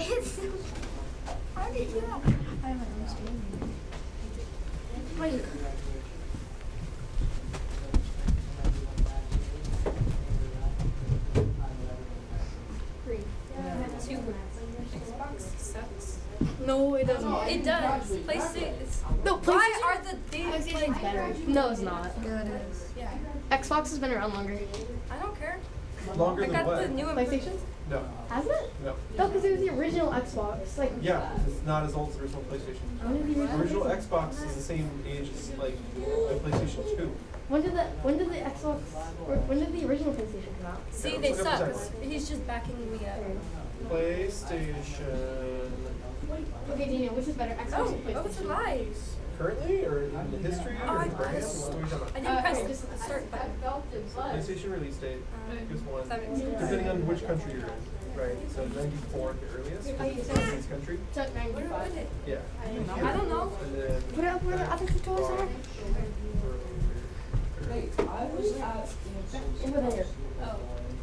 How did you do that? I have my own screen. Wait. Two. Xbox sucks. No, it doesn't. It does. PlayStation. No, Why are the days PlayStation's like better. No, it's not. Yeah, it is. Yeah. Xbox has been around longer. I don't care. Longer I than got what? the new PlayStation? No. Has it? No. No, because it was the original Xbox. Like. Yeah, it's not as old as the original PlayStation. When did the The original Xbox is the same age as like the PlayStation 2. When did the Xbox? Or when did the original PlayStation come out? See, Yeah, they let's look up suck. the second He's just backing me up. PlayStation. Okay, Daniel, which is better, Xbox or PlayStation? Oh, it's lies. Currently or in the history or I the brand? pressed- What are we talking I about? didn't press okay, the start button. PlayStation release date. Gives one. 17. Depending on which country you're in. Right. So 94 at the earliest. Because it's this country. It's like 95. Yeah. I don't know. And then Put it up where the other controls are. Over there.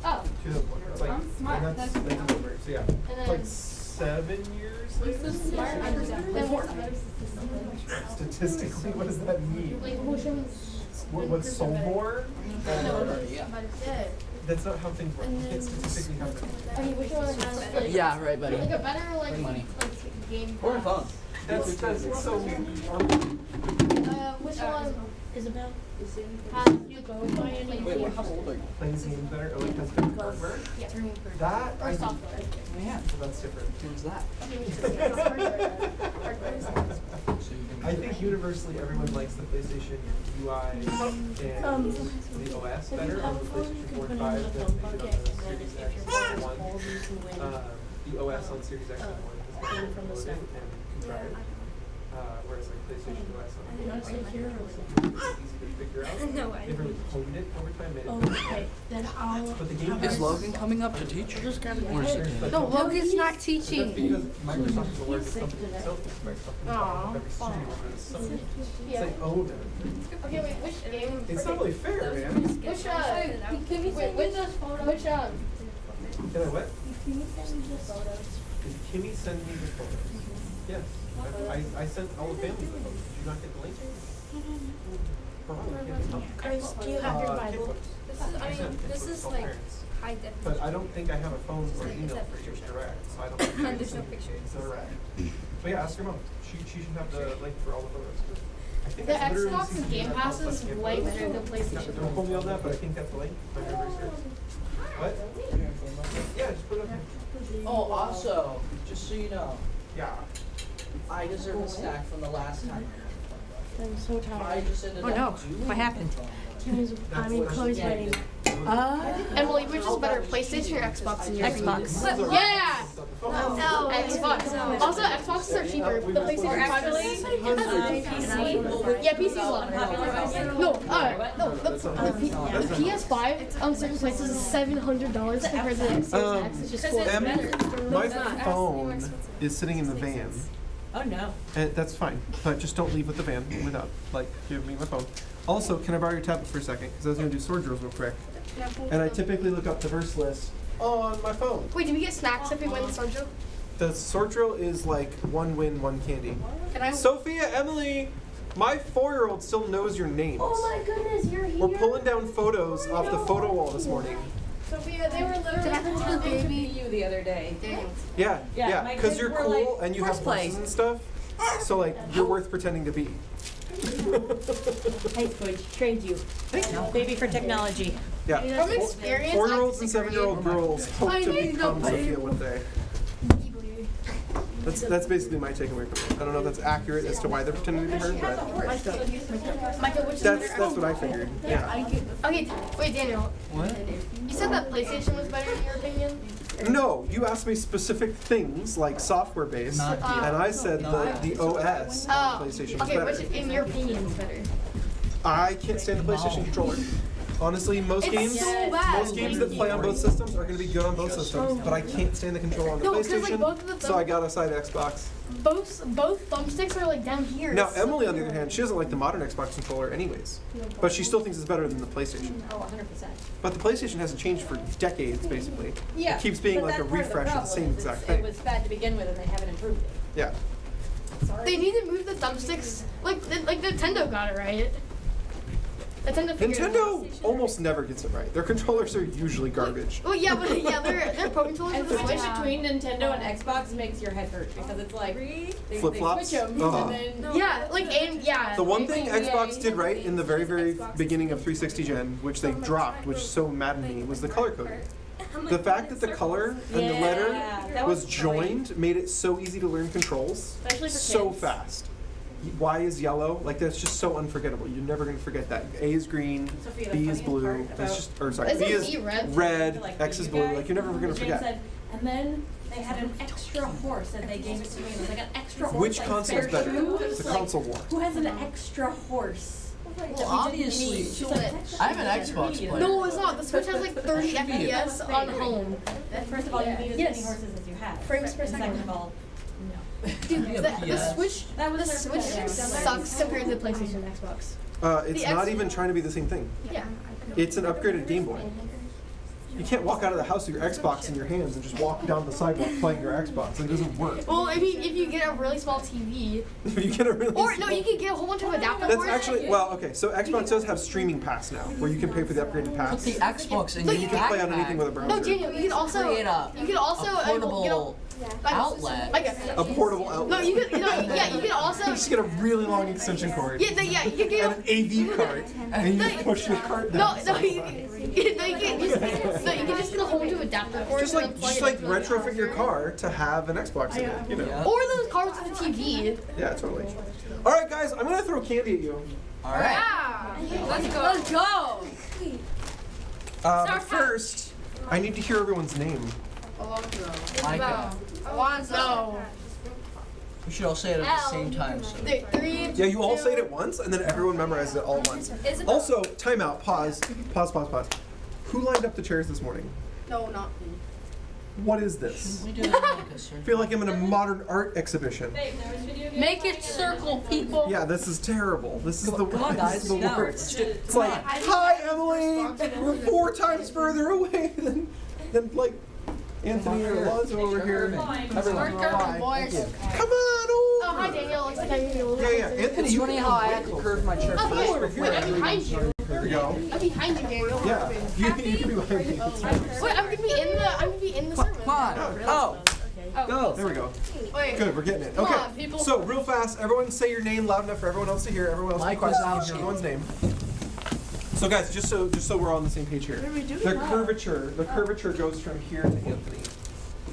Oh. 2001. It's like, I'm smart. and that's over. So yeah. And It's then- like 7 years later. Then what? Statistically, what does that mean? Like, which one's? What's sold more? Yeah. That's not how things work. You can't statistically have that. I mean, which one has like? Yeah, right, buddy. Like a better like money. game. Or a pass? phone. That's so. Which one? Isabel. Has you go by and like Wait, how old are you? Plays games better, or like has better hardware. Yeah. That Or software. Yeah. So that's different. Who's that? I think universally everyone likes the PlayStation UI and the OS better on the PlayStation 4 and 5 than maybe on the Series X and 1. The OS on Series X and 1 has been promoted and contrived. Whereas like PlayStation OS on the it's easy to figure out. No, I They've really honed it over time, made it Okay, then I'll. but the game Is Logan coming up to teach? Or is it? No, Logan's not That's teaching. because Microsoft is the largest company itself. Microsoft Aw. every studio is something. It's Yeah. like owned. Okay, wait, which game? It's not really fair, man. Which Can Can I what? Did Kimmy send me the photos? Yes. I sent all the family the photos. Did you not get the link? Grace, do you have your Bible? This is, I mean, this is like high definition. But I don't think I have a phone or email for you direct, so I don't. And there's no pictures. Direct. But yeah, ask your mom. She should have the link for all the photos. I think The that's literally Xbox Game Pass is way better than Don't PlayStation. quote me on that, but I think that's the link. My memory serves. What? Yeah, just put it up here. Oh, also, just so you know, Yeah. I deserve a snack from the last time. I'm so I tired. just ended Oh no, up doing what happened? I'm in Chloe's wedding. Emily, which is better, PlayStation or Xbox in your opinion? Xbox. Yeah! Xbox. Also, Xboxes are cheaper. The PlayStation 5 PC. Yeah, PC's a lot. No, no, the PS5 on certain places is $700 compared to the Series X. It's just cool. My phone is sitting in the van. Oh no. And that's fine, but just don't leave with the van without, like, give me my phone. Also, can I borrow your tablet for a second? Because I was going to do sword drills real quick. And I typically look up the verse list on my phone. Wait, do we get snacks if we win the sword drill? The sword drill is like one win, one candy. Can I? Sophia, Emily, my 4-year-old still knows your names. Oh my goodness, you're here. We're pulling down photos off the photo wall this morning. Sophia, they were literally Baby you the other day. Yeah, Yeah, yeah, my because kids you're were cool like, and you have "Horse play." horses and stuff. So like, you're worth pretending to be. Hey, coach, trained you. Baby for technology. Yeah. From experience, 4-year-olds I and disagree. 7-year-old girls hope I to need to become go Sophia one day. That's basically my takeaway from it. I don't know if that's accurate as to why they're pretending to be her, but Michael, which is that's better? what I figured. Yeah. Okay, wait, Daniel. What? You said that PlayStation was better in your opinion? No, you asked me specific things like software based, Not the- and I said the OS on Oh, PlayStation was okay, better. which in your opinion is better? I can't stand the PlayStation controller. Honestly, most It's games, so bad. most games that play on both systems are going to be good on both systems. But I can't stand the control on the No, 'cause, like, PlayStation, both of the so I got a side Xbox. Both thumbsticks are like down here. Now It's so Emily, on the other weird. hand, she doesn't like the modern Xbox controller, anyways. But she still thinks it's better than the PlayStation. Oh, 100%. But the PlayStation hasn't changed for decades, basically. Yeah. It keeps being but like a that's part of the refresh of the problem, same is exact It thing. was bad to begin with, and they haven't improved it. Yeah. Sorry. They need to move the thumbsticks. Like Nintendo got it right. Nintendo figured it out. Nintendo almost never gets it right. Their controllers are usually garbage. Well, yeah, but yeah, their pro controllers And are the switching Switch. between Nintendo and Xbox makes your head hurt because it's like they Flip-flops? switch them Ugh. and then Yeah, like and yeah. The one thing Yeah, Xbox did right in the very, very Xbox. beginning of 360 Gen, which they dropped, which so maddened me, was the color coding. The fact that the color and the Yeah, letter that was was joined made it so easy to learn controls. Especially for So kids. fast. Y is yellow, like that's just so unforgettable. You're never gonna forget that. A is green, Sophia, the B is funniest blue. part That's about- just, or sorry, Isn't B is B red? red, like, X is you blue. guys, Like you're never gonna Jane forget. said, and then they had an extra horse and they gave it to me. It was like an extra horse. Which like console's spare better? shoes, The like, console war. Who has an extra horse? Well, obviously, She's like, I'm an Xbox player. No, it's not. The Switch has like 30 Should be. FPS on home. First of all, you need as Yes. many horses as you have. Frames per And second. second of all, no. Dude, Yeah, the PS. Switch, That was the our Switch competitor. sucks compared to the PlayStation and Xbox. It's The not X- even trying to be the same thing. Yeah. It's an upgraded Game Boy. You can't walk out of the house with your Xbox in your hands and just walk down the sidewalk playing your Xbox. It doesn't work. Well, I mean, if you get a really small TV, You get a really or no, small- you can get a whole bunch of adapter That's ports. actually, well, okay, so Xbox does have Streaming Pass now, where you can pay for the upgraded pass. Put the Xbox in But your you You can play on anything with a No, browser. Daniel, you can also Create a portable outlet. A portable outlet. No, you can. Yeah, you can also. You just get a really long extension cord Yeah, yeah, you can get. and an AV cart, and you push your cart down. No, you can just get a whole bunch of adapter ports. Just and like then plug just it like into the retrofit your car to have an Xbox in it, you know. Yeah. Or those cars with the TV. Yeah, totally. All right, guys, I'm gonna throw candy at you. All right. Let's go. Let's go. But first, I need to hear everyone's name. Micah. No. We should all say it at the same time. So. 3. Yeah, you all say it at once, and then everyone memorizes it all at once. Isabel. Also, timeout. Pause. Pause. Who lined up the chairs this morning? No, not me. What is this? We do it, Micah, sir. I feel like I'm in a modern art exhibition. Make it circle, people. Yeah, this is terrible. This is the Come on, this guys. is the No. worst. It's like, hi Emily, we're 4 times further away than like Anthony or Alonzo over here. Everyone, hi. boys. Come on, oh. Oh, hi, Daniel. Looks like I'm gonna be a little. Yeah, Anthony, you Funny how I had to curve my chair. Oh, here. Wait, I'm behind you. There we go. I'm behind you, Daniel. Yeah, you can be behind me. It's fine. Wait, I'm gonna be in the sermon. Come on. Oh. Go. There we go. Wait. Good, we're getting it. Come Okay, on, people. so real fast, everyone say your name loud enough for everyone else to hear. Everyone else Mike quiet so you can Wazowski. hear everyone's name. So guys, just so we're all on the same page here. The curvature goes from here to Anthony.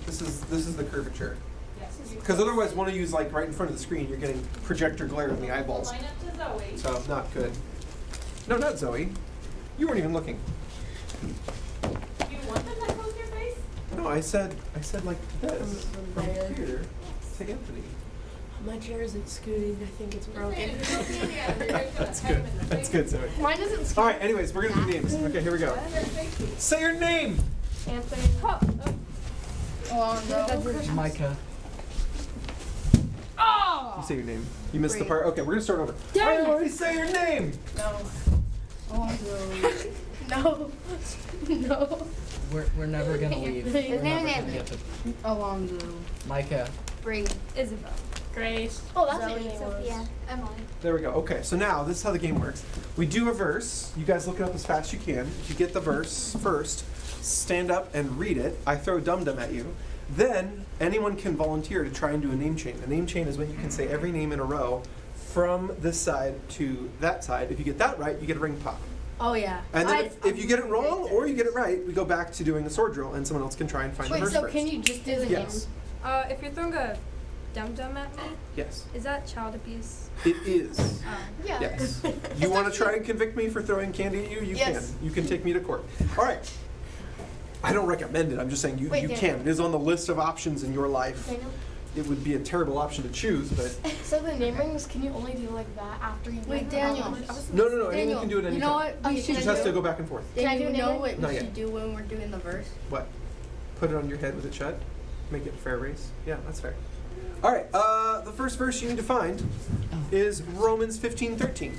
This is the curvature. Because otherwise, want to use like right in front of the screen, you're getting projector glare in the eyeballs. So not good. No, not Zoe. You weren't even looking. You want them to close your face? No, I said like this from here to Anthony. My chair isn't scooting. I think it's broken. That's good. That's good, Zoe. Mine doesn't. All right. Anyways, we're gonna do names. Okay, here we go. Say your name. Anthony. Micah. You say your name. You missed the part. Okay, we're gonna start over. Everybody say your name. No. No. We're never gonna leave. His We're name never is gonna get to Alonzo. Micah. Isabel. Grace. Oh, that's what your name was. Sophia. Emily. There we go. Okay, so now this is how the game works. We do a verse. You guys look it up as fast as you can. If you get the verse first, stand up and read it. I throw dum-dum at you. Then anyone can volunteer to try and do a name chain. A name chain is when you can say every name in a row from this side to that side. If you get that right, you get a ring pop. Oh yeah. And then if you get it wrong or you get it right, we go back to doing the sword drill and someone else can try and find the Wait, verse so first. can you just do the Yes. If you're throwing a dum-dum at me, Yes. is that child abuse? It is. Yeah. Yes. You want to try and convict me for throwing candy at you? You Yes. can. You can take me to court. All right. I don't recommend it. I'm just saying you Wait, can. Daniel. It is on the list of options in your life. Daniel? it would be a terrible option to choose, but So the name rings, can you only do like that after you Wait, Daniel. no, anyone can do it anytime. You know what? We Okay, It should just can has do? to go back and forth. Can I do Daniel, a you know name? what Not we yet. should do when we're doing the verse? What? Put it on your head with it shut? Make it a fair race? Yeah, that's fair. All right, the first verse you need to find is Romans 15:13.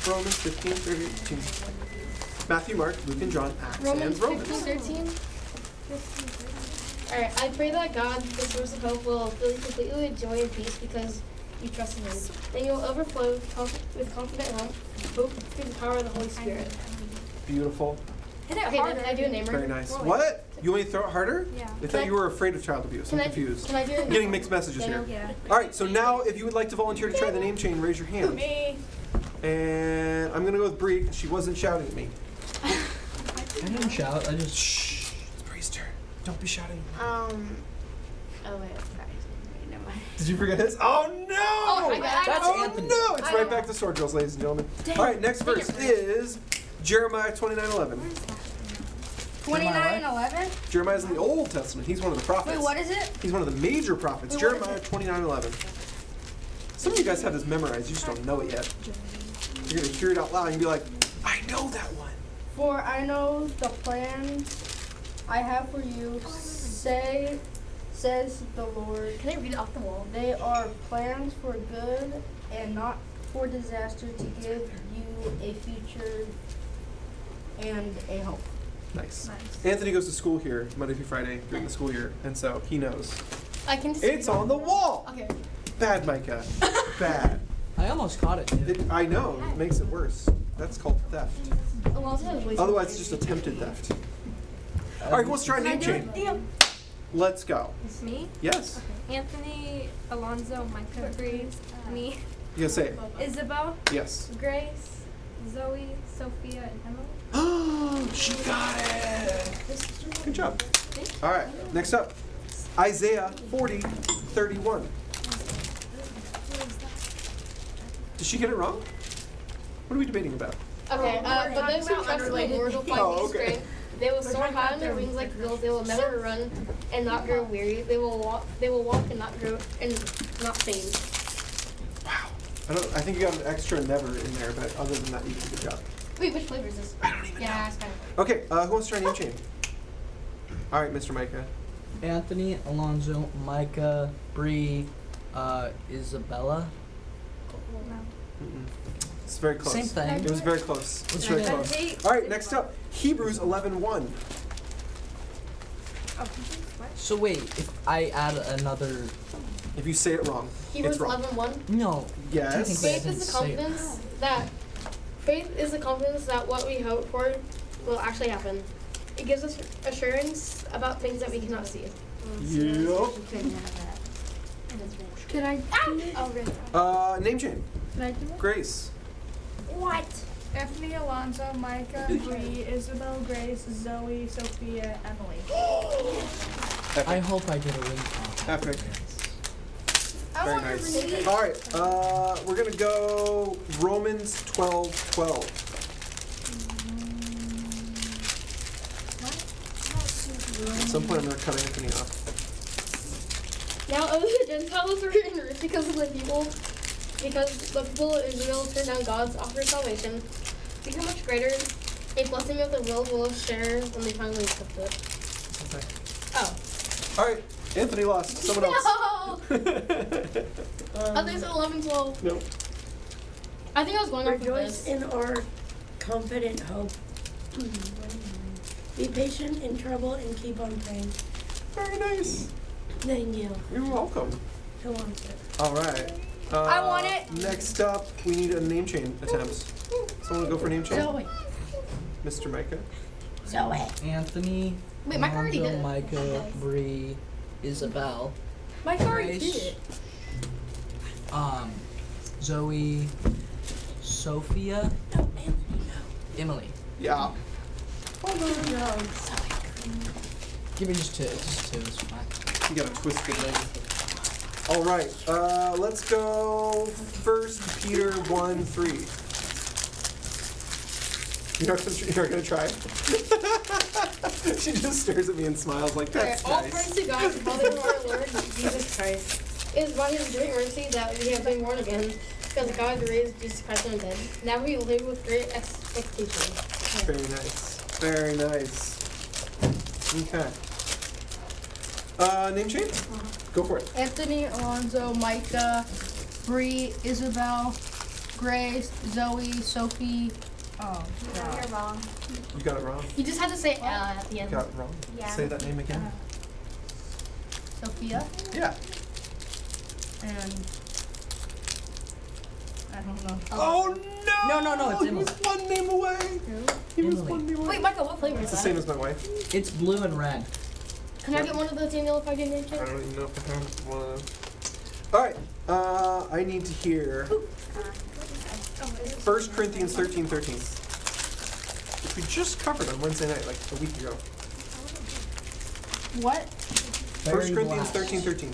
Romans 15:13. Matthew, Mark, Luke, and John, Acts, Romans and Romans. 15:13. Alright, I pray that God, the source of hope, will fill you completely with joy and peace because you trust in Him. Then you will overflow with confident hope through the power of the Holy Spirit. Beautiful. Hit it Okay, harder. then can I do a name Very ring? nice. What? You want me to throw it harder? Yeah. I thought you were afraid of child abuse. I'm Can I confused. Can I do a I'm getting mixed messages here. Daniel? Yeah. All right, so now if you would like to volunteer to try the name chain, raise your hand. Me. And I'm gonna go with Bree because she wasn't shouting at me. I didn't shout. I just. Shh, it's Bree's turn. Don't be shouting. Oh wait, sorry. Never mind. Did you forget his? Oh no! Oh, I got it. That's Oh Anthony. no! It's right back to sword drills, ladies and gentlemen. All right, next verse is Jeremiah 29:11. 29:11. Jeremiah's in the Old Testament. He's one of the prophets. Wait, what is it? He's one of the major prophets. Wait, what is Jeremiah it? 29:11. Some of you guys have this memorized. You just don't know it yet. You're gonna hear it out loud and be like, I know that one. For I know the plans I have for you, says the Lord. Can I read it off the wall? They are plans for good and not for disaster, to give you a future and a hope. Nice. Anthony goes to school here Monday through Friday during the school year, and so he knows. I can just It's on the wall. Okay. Bad, Micah. Bad. I almost caught it too. I know. It makes it worse. That's called theft. Alonzo has voice. Otherwise, it's just attempted theft. All right, who wants to try a name chain? Let's go. It's me. Yes. Anthony, Alonzo, Micah, Bree, me, You gotta say it. Isabel, Yes. Grace, Zoe, Sophia, and Emily. Oh, she got it. Good job. All right, next up, Isaiah 40:31. Did she get it wrong? What are we debating about? Okay, but those who trust in the Lord will find Oh, new okay. strength. They will soar high on their wings like eagles. They will never run and not grow weary. They will walk and not grow and not faint. Wow. I think you got an extra never in there, but other than that, you did a good job. Wait, which flavor is this? I don't even Yeah, know. it's kind of. Okay, who wants to try name chain? All right, Mr. Micah. Anthony, Alonzo, Micah, Bree, Isabella. Mm-mm. It's very close. Same thing. It was very close. It was very Okay. close. All right, next up, Hebrews 11:1. So wait, if I add another. If you say it wrong, Hebrews it's wrong. 11:1. No. Yes. Technically, I Faith didn't is the say it. confidence that what we hope for will actually happen. It gives us assurance about things that we cannot see. Yep. Can I? Oh, really? Name chain. Can I do it? Grace. What? Anthony, Alonzo, Micah, Bree, Isabel, Grace, Zoe, Sophia, Emily. I hope I get a ring off. Epic. Very nice. All right, we're gonna go Romans 12:12. At some point, I'm gonna cut Anthony off. Now of the Gentiles were enriched because the people of Israel turned down God's offer of salvation. See how much greater a blessing of the world will share when they finally accept it. Okay. Oh. All right, Anthony lost. Someone else. No! I think it's 11:12. No. I think I was going off of Rejoice this. in our confident hope. Be patient in trouble and keep on praying. Very nice. Thank you. You're welcome. Who wants it? All right. I want it. Next up, we need a name chain attempt. Someone go for name chain? Zoe. Mr. Micah. Zoe. Anthony, Wait, Mike already Alonzo, did it. Micah, Bree, Isabel, Mike already Grace. did it. Zoe, Sophia, No, Anthony, no. Emily. Yeah. Hold on. No, Zoe. Give me just two. Just two. It's fine. You got a twisted name. All right. Let's go 1 Peter 1:3. You're not gonna try? She just stares at me and smiles like, that's All nice. praise to God, the Father of our Lord Jesus Christ. It is by His great mercy that we have been born again, because God raised Jesus Christ from the dead. Now we live with great expectation. Very nice. Very nice. Okay. Name change? Go for it. Anthony, Alonzo, Micah, Bree, Isabel, Grace, Zoe, Sophie. Oh, Yeah, you're wrong. You got it wrong. You just had to say at the You end. got it wrong. Yeah. Say that name again. Sophia, Yeah. and I don't know. Oh no! No, it's He Emily. was one name away. He was Emily. one name away. Wait, Michael, what flavor It's is the same that? as my wife. It's blue and red. Can I get one of those Daniel if I get name I change? don't even know if I have one of them. Alright, I need to hear 1 Corinthians 13:13. Which we just covered on Wednesday night, like a week ago. What? 1 Very Corinthians black. 13:13.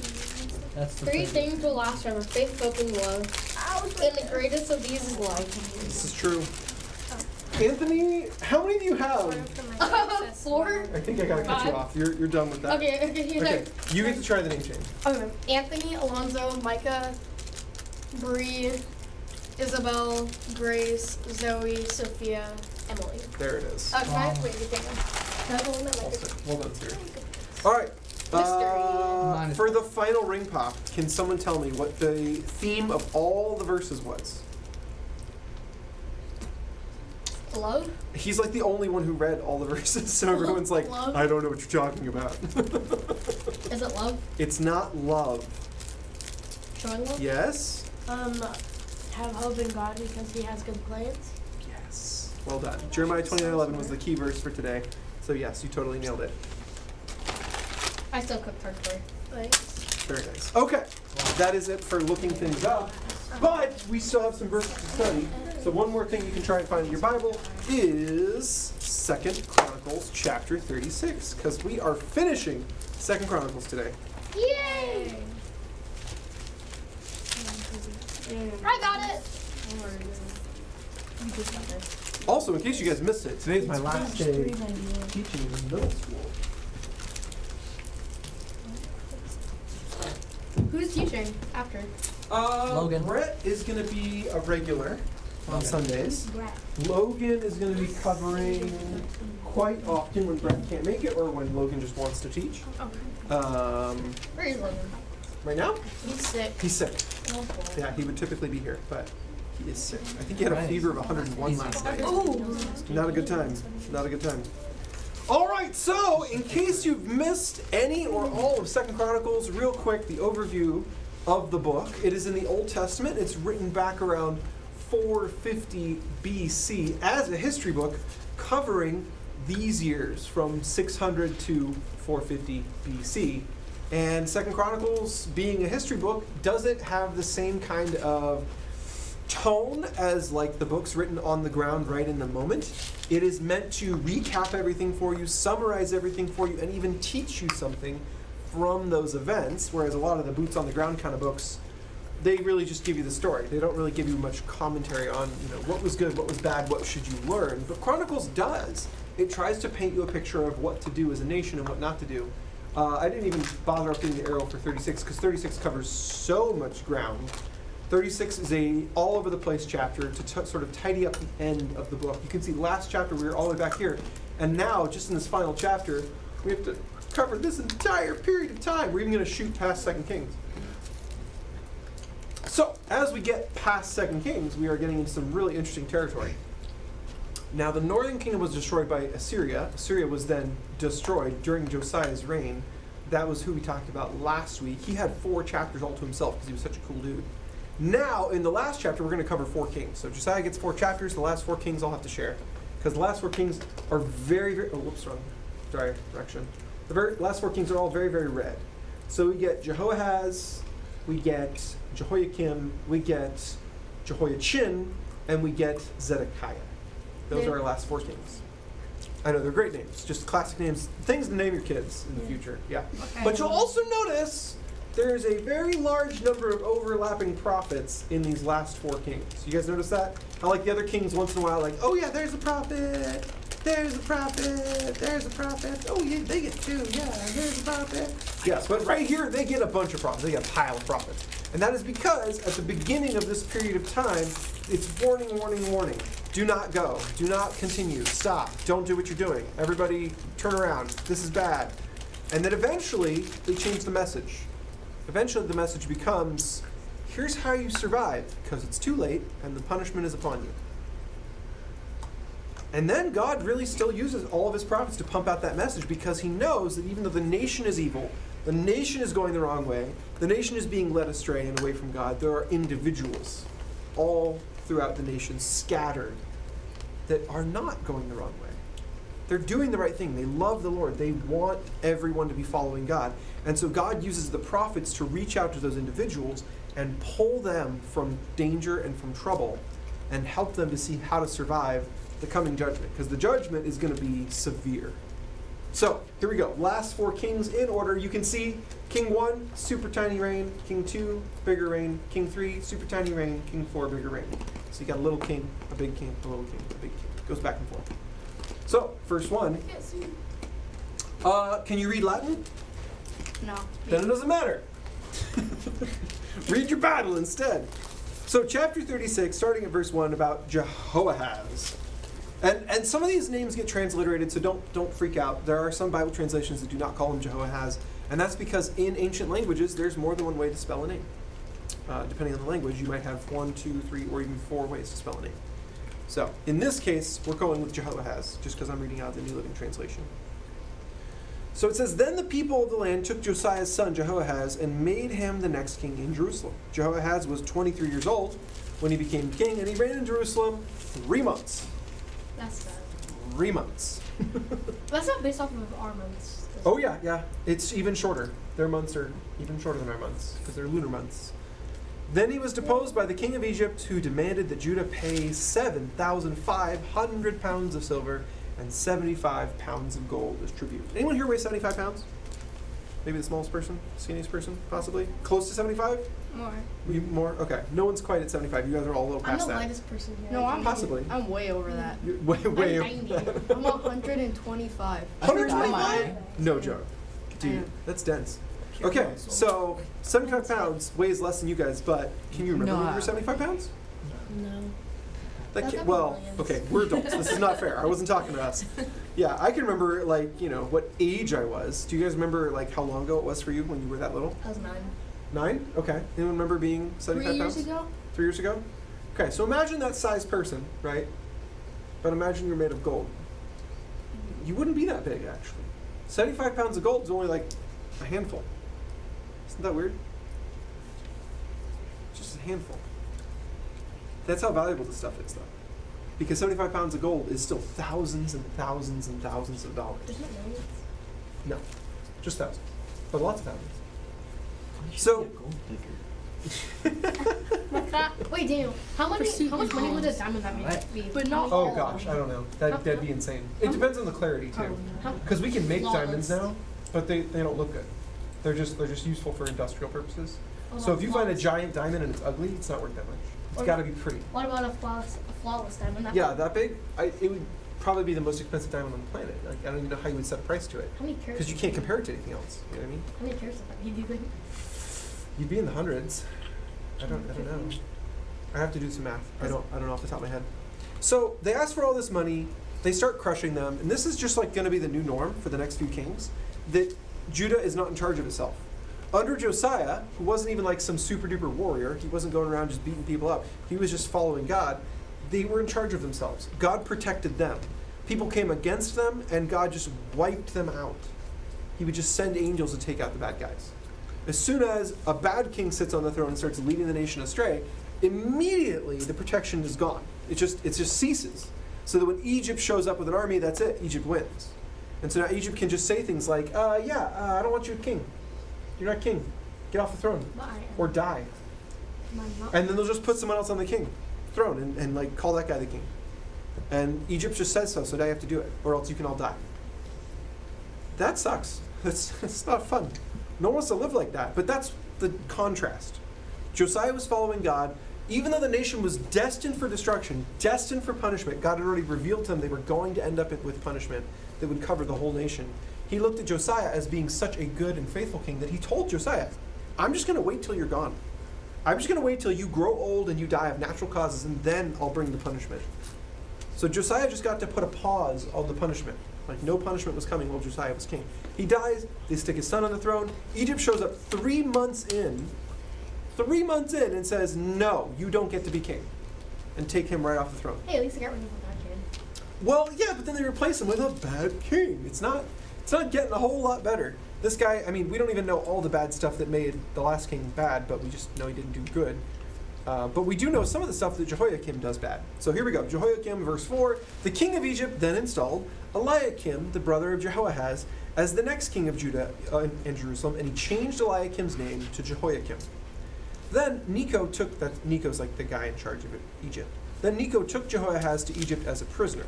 That's the Three thing. things will last forever: faith, hope, and love. And the greatest of these is love. This is true. Anthony, how many do you have? Four? I think I gotta cut you Five. off. You're done with that. Okay, here's Okay, you get to try the name change. Okay, Anthony, Alonzo, Micah, Bree, Isabel, Grace, Zoe, Sophia, Emily. There it is. Can I wait? You can't. Can I go in that All like set. Well done, sir. Alright. Mystery. For the final ring pop, can someone tell me what the theme of all the verses was? love? He's like the only one who read all the verses, so everyone's like, Love? I don't know what you're talking about. Is it love? It's not love. Showing love? Yes? Have hope in God because He has good plans. Yes. Well done. Jeremiah 29:11 was the key verse for today. So yes, you totally nailed it. I still cook turkey. Thanks. Very nice. Okay, that is it for looking things up. But we still have some verses to study. So one more thing you can try and find in your Bible is 2 Chronicles chapter 36, because we are finishing 2 Chronicles today. Yay! I got it! Also, in case you guys missed it, today's my last day teaching in middle school. Who's teaching after? Logan. Brett is going to be a regular on Sundays. Logan is going to be covering quite often when Brett can't make it or when Logan just wants to teach. Where is Logan? Right now, He's sick. he's sick. Yeah, he would typically be here, but he is sick. I think he had a Right. fever of 101 last night. Ooh! Not a good time. Not a good time. All right, so in case you've missed any or all of 2 Chronicles, real quick, the overview of the book. It is in the Old Testament. It's written back around 450 BC as a history book covering these years from 600 to 450 BC. And 2 Chronicles, being a history book, doesn't have the same kind of tone as like the books written on the ground right in the moment. It is meant to recap everything for you, summarize everything for you, and even teach you something from those events, whereas a lot of the boots on the ground kind of books, they really just give you the story. They don't really give you much commentary on, what was good, what was bad, what should you learn. But Chronicles does. It tries to paint you a picture of what to do as a nation and what not to do. I didn't even bother updating the arrow for 36 because 36 covers so much ground. 36 is a all over the place chapter to sort of tidy up the end of the book. You can see last chapter we were all the way back here, and now just in this final chapter we have to cover this entire period of time. We're even going to shoot past 2 Kings. So as we get past 2 Kings, we are getting into some really interesting territory. Now the northern kingdom was destroyed by Assyria. Assyria was then destroyed during Josiah's reign. That was who we talked about last week. He had 4 chapters all to himself because he was such a cool dude. Now, in the last chapter, we're going to cover 4 kings. So Josiah gets 4 chapters. The last 4 kings I'll have to share. Because the last 4 kings are very, very... Oh, whoops, wrong direction. The last 4 kings are all very, very red. So we get Jehoahaz, we get Jehoiakim, we get Jehoiachin, and we get Zedekiah. Those are our last 4 kings. I know, they're great names. Just classic names. Things to name your kids in the future. Yeah. Okay. But you'll also notice there's a very large number of overlapping prophets in these last 4 kings. You guys notice that? How like the other kings once in a while, like, oh yeah, there's a prophet, there's a prophet, there's a prophet. Oh yeah, they get 2, yeah, there's a prophet. Yes, but right here they get a bunch of prophets. They get a pile of prophets. And that is because at the beginning of this period of time, it's warning, warning, warning. Do not go. Do not continue. Stop. Don't do what you're doing. Everybody turn around. This is bad. And then eventually they change the message. Eventually the message becomes, here's how you survive, because it's too late and the punishment is upon you. And then God really still uses all of his prophets to pump out that message, because he knows that even though the nation is evil, the nation is going the wrong way, the nation is being led astray and away from God, there are individuals all throughout the nation, scattered, that are not going the wrong way. They're doing the right thing. They love the Lord. They want everyone to be following God. And so God uses the prophets to reach out to those individuals and pull them from danger and from trouble and help them to see how to survive the coming judgment, because the judgment is going to be severe. So here we go. Last 4 kings in order. You can see King 1, super tiny reign. King 2, bigger reign. King 3, super tiny reign. King 4, bigger reign. So you got a little king, a big king, a little king, a big king. It goes back and forth. So first one. Can you read Latin? No. Then it doesn't matter. Read your Bible instead. So chapter 36, starting at verse 1, about Jehoahaz. And some of these names get transliterated, so don't freak out. There are some Bible translations that do not call him Jehoahaz, and that's because in ancient languages, there's more than one way to spell a name. Depending on the language, you might have 1, 2, 3, or even 4 ways to spell a name. So in this case, we're going with Jehoahaz, just because I'm reading out the New Living Translation. So it says, then the people of the land took Josiah's son Jehoahaz and made him the next king in Jerusalem. Jehoahaz was 23 years old when he became king, and he reigned in Jerusalem 3 months. That's bad. 3 months. That's not based off of our months. Oh yeah. It's even shorter. Their months are even shorter than our months, because they're lunar months. Then he was deposed by the king of Egypt, who demanded that Judah pay 7,500 pounds of silver and 75 pounds of gold as tribute. Anyone here weigh 75 pounds? Maybe the smallest person, skinniest person, possibly? Close to 75? More. More? Okay. No one's quite at 75. You guys are all a little I'm past the that. lightest person here. No, I'm Possibly. I'm way over that. You're way I'm over 90. that. I'm 125. 125? No joke. I Dude, am. that's dense. Okay, so 75 pounds weighs less than you guys, but can you remember when you were 75 pounds? No. Well, okay, we're adults. This is not fair. I wasn't talking to us. Yeah, I can remember, what age I was. Do you guys remember, how long ago it was for you when you were that little? I was 9. 9? Okay. Anyone remember being 75 pounds? 3 years ago? 3 years ago? Okay, so imagine that size person, right? But imagine you're made of gold. You wouldn't be that big, actually. 75 pounds of gold is only a handful. Isn't that weird? Just a handful. That's how valuable this stuff is, though. Because 75 pounds of gold is still thousands and thousands and thousands of dollars. There's no millions. No, just thousands. But lots of thousands. So, Wait, Daniel, how much money would a diamond that be? But not oh all. gosh, I don't know. That'd be insane. It depends on the clarity, too. Because we can make diamonds now, but they don't look good. They're just useful for industrial purposes. So if you find a giant diamond and it's ugly, it's not worth that much. It's got to be pretty. What about a flawless diamond? Yeah, that big? It would probably be the most expensive diamond on the planet. I don't even know how you would set a price to it. How many carats? Because you can't compare it to anything else. You know what I mean? How many carats would that be, do you think? You'd be in the hundreds. I don't know. I have to do some math. I don't know off the top of my head. So they ask for all this money. They start crushing them, and this is just going to be the new norm for the next few kings. That Judah is not in charge of itself. Under Josiah, who wasn't even some super duper warrior, he wasn't going around just beating people up. He was just following God. They were in charge of themselves. God protected them. People came against them, and God just wiped them out. He would just send angels to take out the bad guys. As soon as a bad king sits on the throne and starts leading the nation astray, immediately the protection is gone. It just ceases. So that when Egypt shows up with an army, that's it. Egypt wins. And so now Egypt can just say things like, I don't want you king. You're not king. Get off the throne. Or die. And then they'll just put someone else on the throne and call that guy the king. And Egypt just says so now you have to do it. Or else you can all die. That sucks. It's not fun. No one wants to live like that. But that's the contrast. Josiah was following God. Even though the nation was destined for destruction, destined for punishment, God had already revealed to them they were going to end up with punishment that would cover the whole nation. He looked at Josiah as being such a good and faithful king that he told Josiah, I'm just going to wait till you're gone. I'm just going to wait till you grow old and you die of natural causes, and then I'll bring the punishment. So Josiah just got to put a pause on the punishment. Like no punishment was coming while Josiah was king. He dies, they stick his son on the throne. Egypt shows up 3 months in, and says, no, you don't get to be king. And take him right off the throne. Hey, at least I got rid of that kid. Well, yeah, but then they replace him with a bad king. It's not getting a whole lot better. This guy, I mean, we don't even know all the bad stuff that made the last king bad, but we just know he didn't do good. But we do know some of the stuff that Jehoiakim does bad. So here we go. Jehoiakim, verse 4. The king of Egypt then installed Eliakim, the brother of Jehoahaz, as the next king of Judah and Jerusalem, and he changed Eliakim's name to Jehoiakim. Then Necho's like the guy in charge of Egypt. Then Necho took Jehoahaz to Egypt as a prisoner.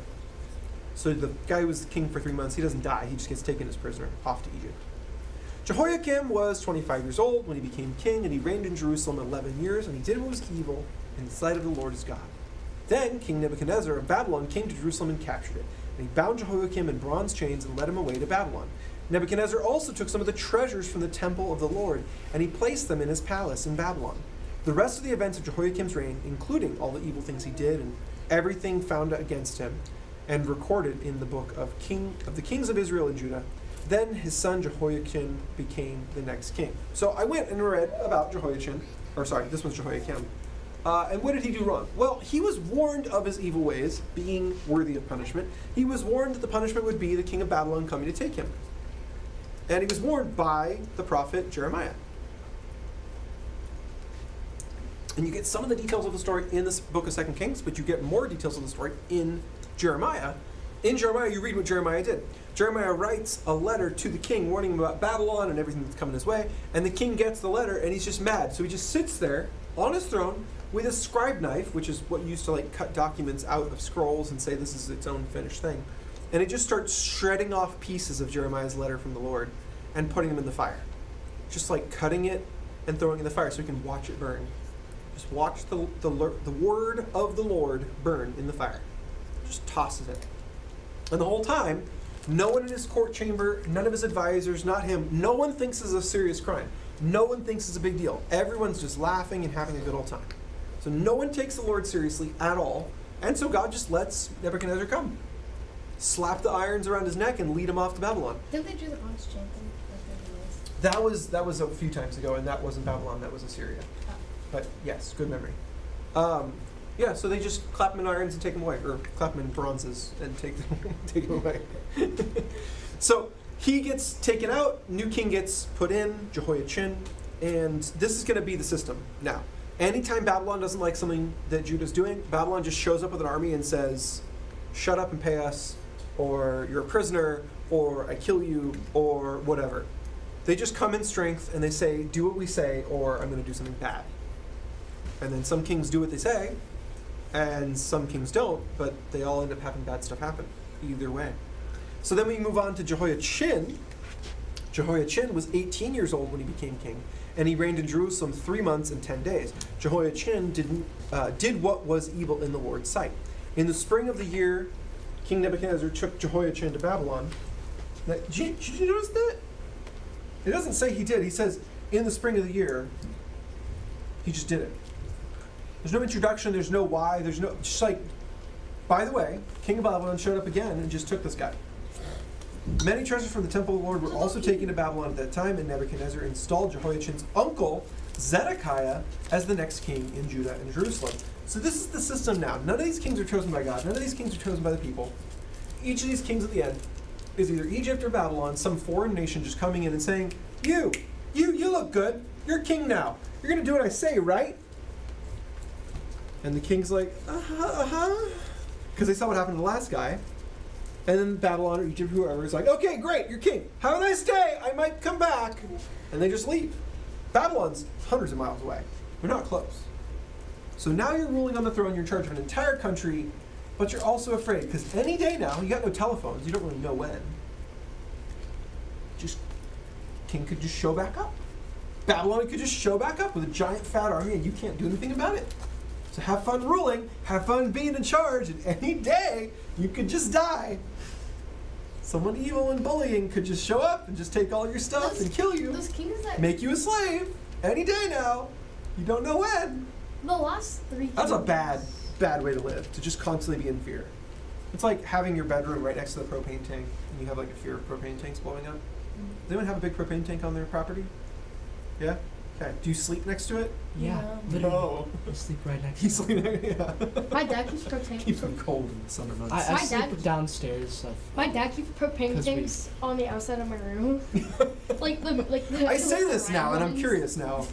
So the guy who was the king for 3 months, he doesn't die. He just gets taken as prisoner off to Egypt. Jehoiakim was 25 years old when he became king, and he reigned in Jerusalem 11 years, and he did what was evil in the sight of the Lord his God. Then King Nebuchadnezzar of Babylon came to Jerusalem and captured it. And he bound Jehoiakim in bronze chains and led him away to Babylon. Nebuchadnezzar also took some of the treasures from the temple of the Lord, and he placed them in his palace in Babylon. The rest of the events of Jehoiakim's reign, including all the evil things he did and everything found against him, and recorded in the book of the kings of Israel and Judah. Then his son Jehoiakim became the next king. So I went and read about this one's Jehoiakim. And what did he do wrong? Well, he was warned of his evil ways being worthy of punishment. He was warned that the punishment would be the king of Babylon coming to take him. And he was warned by the prophet Jeremiah. And you get some of the details of the story in this book of 2 Kings, but you get more details of the story in Jeremiah. In Jeremiah, you read what Jeremiah did. Jeremiah writes a letter to the king warning him about Babylon and everything that's coming his way. And the king gets the letter and he's just mad. So he just sits there on his throne with a scribe knife, which is what you used to like cut documents out of scrolls and say this is its own finished thing. And it just starts shredding off pieces of Jeremiah's letter from the Lord and putting them in the fire. Just like cutting it and throwing it in the fire so you can watch it burn. Just watch the word of the Lord burn in the fire. Just tosses it. And the whole time, no one in his court chamber, none of his advisors, not him, no one thinks it's a serious crime. No one thinks it's a big deal. Everyone's just laughing and having a good old time. So no one takes the Lord seriously at all. And so God just lets Nebuchadnezzar come. Slap the irons around his neck and lead him off to Babylon. Didn't they do the bronze chain thing? That was a few times ago, and that wasn't Babylon, that was Assyria. Oh. But yes, good memory. Yeah, so they just clap them in irons and take them away, or clap them in bronzes and take them away. So he gets taken out, new king gets put in, Jehoiachin, and this is going to be the system now. Anytime Babylon doesn't like something that Judah's doing, Babylon just shows up with an army and says, shut up and pay us, or you're a prisoner, or I kill you, or whatever. They just come in strength and they say, do what we say, or I'm going to do something bad. And then some kings do what they say, and some kings don't, but they all end up having bad stuff happen, either way. So then we move on to Jehoiachin. Jehoiachin was 18 years old when he became king, and he reigned in Jerusalem 3 months and 10 days. Jehoiachin did what was evil in the Lord's sight. In the spring of the year, King Nebuchadnezzar took Jehoiachin to Babylon. Now, did you notice that? It doesn't say he did. He says, in the spring of the year, he just did it. There's no introduction, there's no why, there's no, just like, by the way, King of Babylon showed up again and just took this guy. Many treasures from the temple of the Lord were also taken to Babylon at that time, and Nebuchadnezzar installed Jehoiachin's uncle, Zedekiah, as the next king in Judah and Jerusalem. So this is the system now. None of these kings are chosen by God. None of these kings are chosen by the people. Each of these kings at the end is either Egypt or Babylon, some foreign nation just coming in and saying, you look good. You're king now. You're going to do what I say, right? And the king's like, because they saw what happened to the last guy. And then Babylon or Egypt, whoever, is like, okay, great, you're king. Have a nice day. I might come back. And they just leave. Babylon's hundreds of miles away. We're not close. So now you're ruling on the throne. You're in charge of an entire country, but you're also afraid because any day now, you got no telephones. You don't really know when. Just king could just show back up. Babylon could just show back up with a giant fat army and you can't do anything about it. So have fun ruling, have fun being in charge, and any day you could just die. Someone evil and bullying could just show up and just take all your stuff and kill you. Those kings that Make you a slave any day now. You don't know when. the last 3 That's a kings- bad way to live, to just constantly be in fear. It's like having your bedroom right next to the propane tank and you have like a fear of propane tanks blowing up. Does anyone have a big propane tank on their property? Yeah? Okay. Do you sleep next to it? Yeah, No. literally. No. I sleep right next You to sleep next yeah. My dad keeps propane. Keeps them cold in the summer months. I My sleep dad- downstairs. My dad keeps propane 'Cause we- tanks on the outside of my room. like the. I say this now, round and I'm ones. curious now.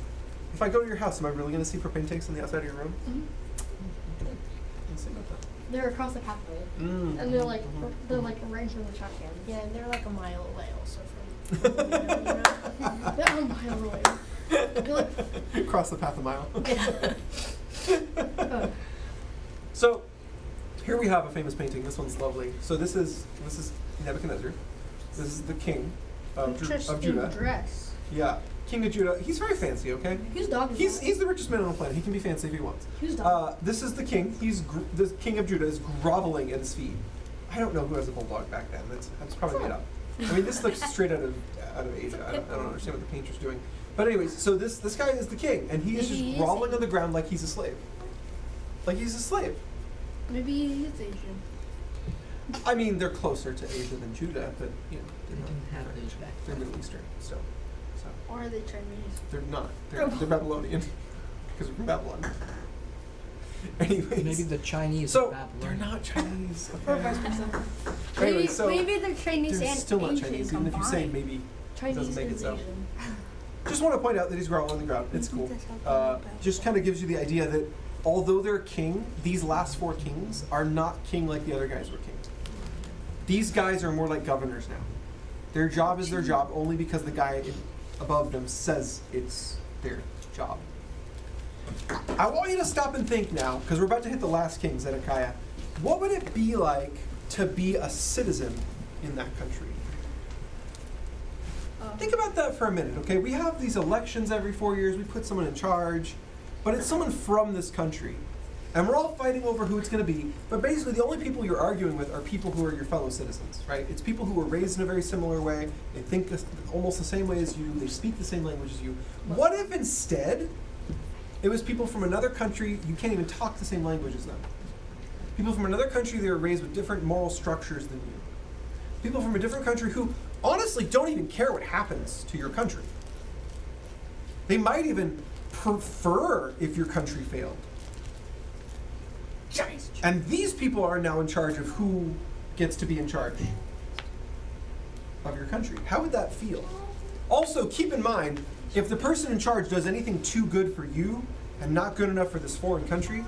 If I go to your house, am I really going to see propane tanks on the outside of your room? Mhm. Let's see about that. They're across the pathway, Mm. and they're like right into the shotgun. Yeah, and they're like a mile away also from. They're a mile away. They're like, Across the path a mile. oh, So, here we have a famous painting. This one's lovely. So this is Nebuchadnezzar. This is the king of Interesting Judah. dress. Yeah, king of Judah. He's very fancy. Okay. whose dog is He's that? the richest man on the planet. He can be fancy if he wants. Whose dog? This is the king. The king of Judah is groveling at his feet. I don't know who has a bulldog back then. That's probably made up. I mean, this looks straight out of Asia. I don't understand what the painter's doing. But anyways, so this guy is the king, and he is Maybe he just is groveling on the ground like he's a slave. Like he's a slave. Maybe he is Asian. I mean, they're closer to Asia than Judah, but you know, They didn't have those back they're then. Middle Eastern, so Or are they Chinese? they're not. They're Babylonian because they're from Babylon. Anyways, Maybe the Chinese. so are Babylon. they're not Chinese. Or Okay? vice versa. Anyway, so maybe they're Chinese they're and still not Asian Chinese, even if you say combined. maybe. Chinese doesn't make it is so. Asian. Just want to point out that he's groveling on the ground. It's cool. Just kind of gives you the idea that although they're king, these last 4 kings are not king like the other guys were king. These guys are more like governors now. Their job is their job only because the guy above them says it's their job. I want you to stop and think now, because we're about to hit the last king, Zedekiah. What would it be like to be a citizen in that country? Think about that for a minute, okay? We have these elections every 4 years. We put someone in charge, but it's someone from this country. And we're all fighting over who it's going to be. But basically, the only people you're arguing with are people who are your fellow citizens, right? It's people who were raised in a very similar way. They think almost the same way as you. They speak the same language as you. What if instead it was people from another country, you can't even talk the same language as them? People from another country, they were raised with different moral structures than you. People from a different country who honestly don't even care what happens to your country. They might even prefer if your country failed. And these people are now in charge of who gets to be in charge of your country. How would that feel? Also, keep in mind, if the person in charge does anything too good for you and not good enough for this foreign country,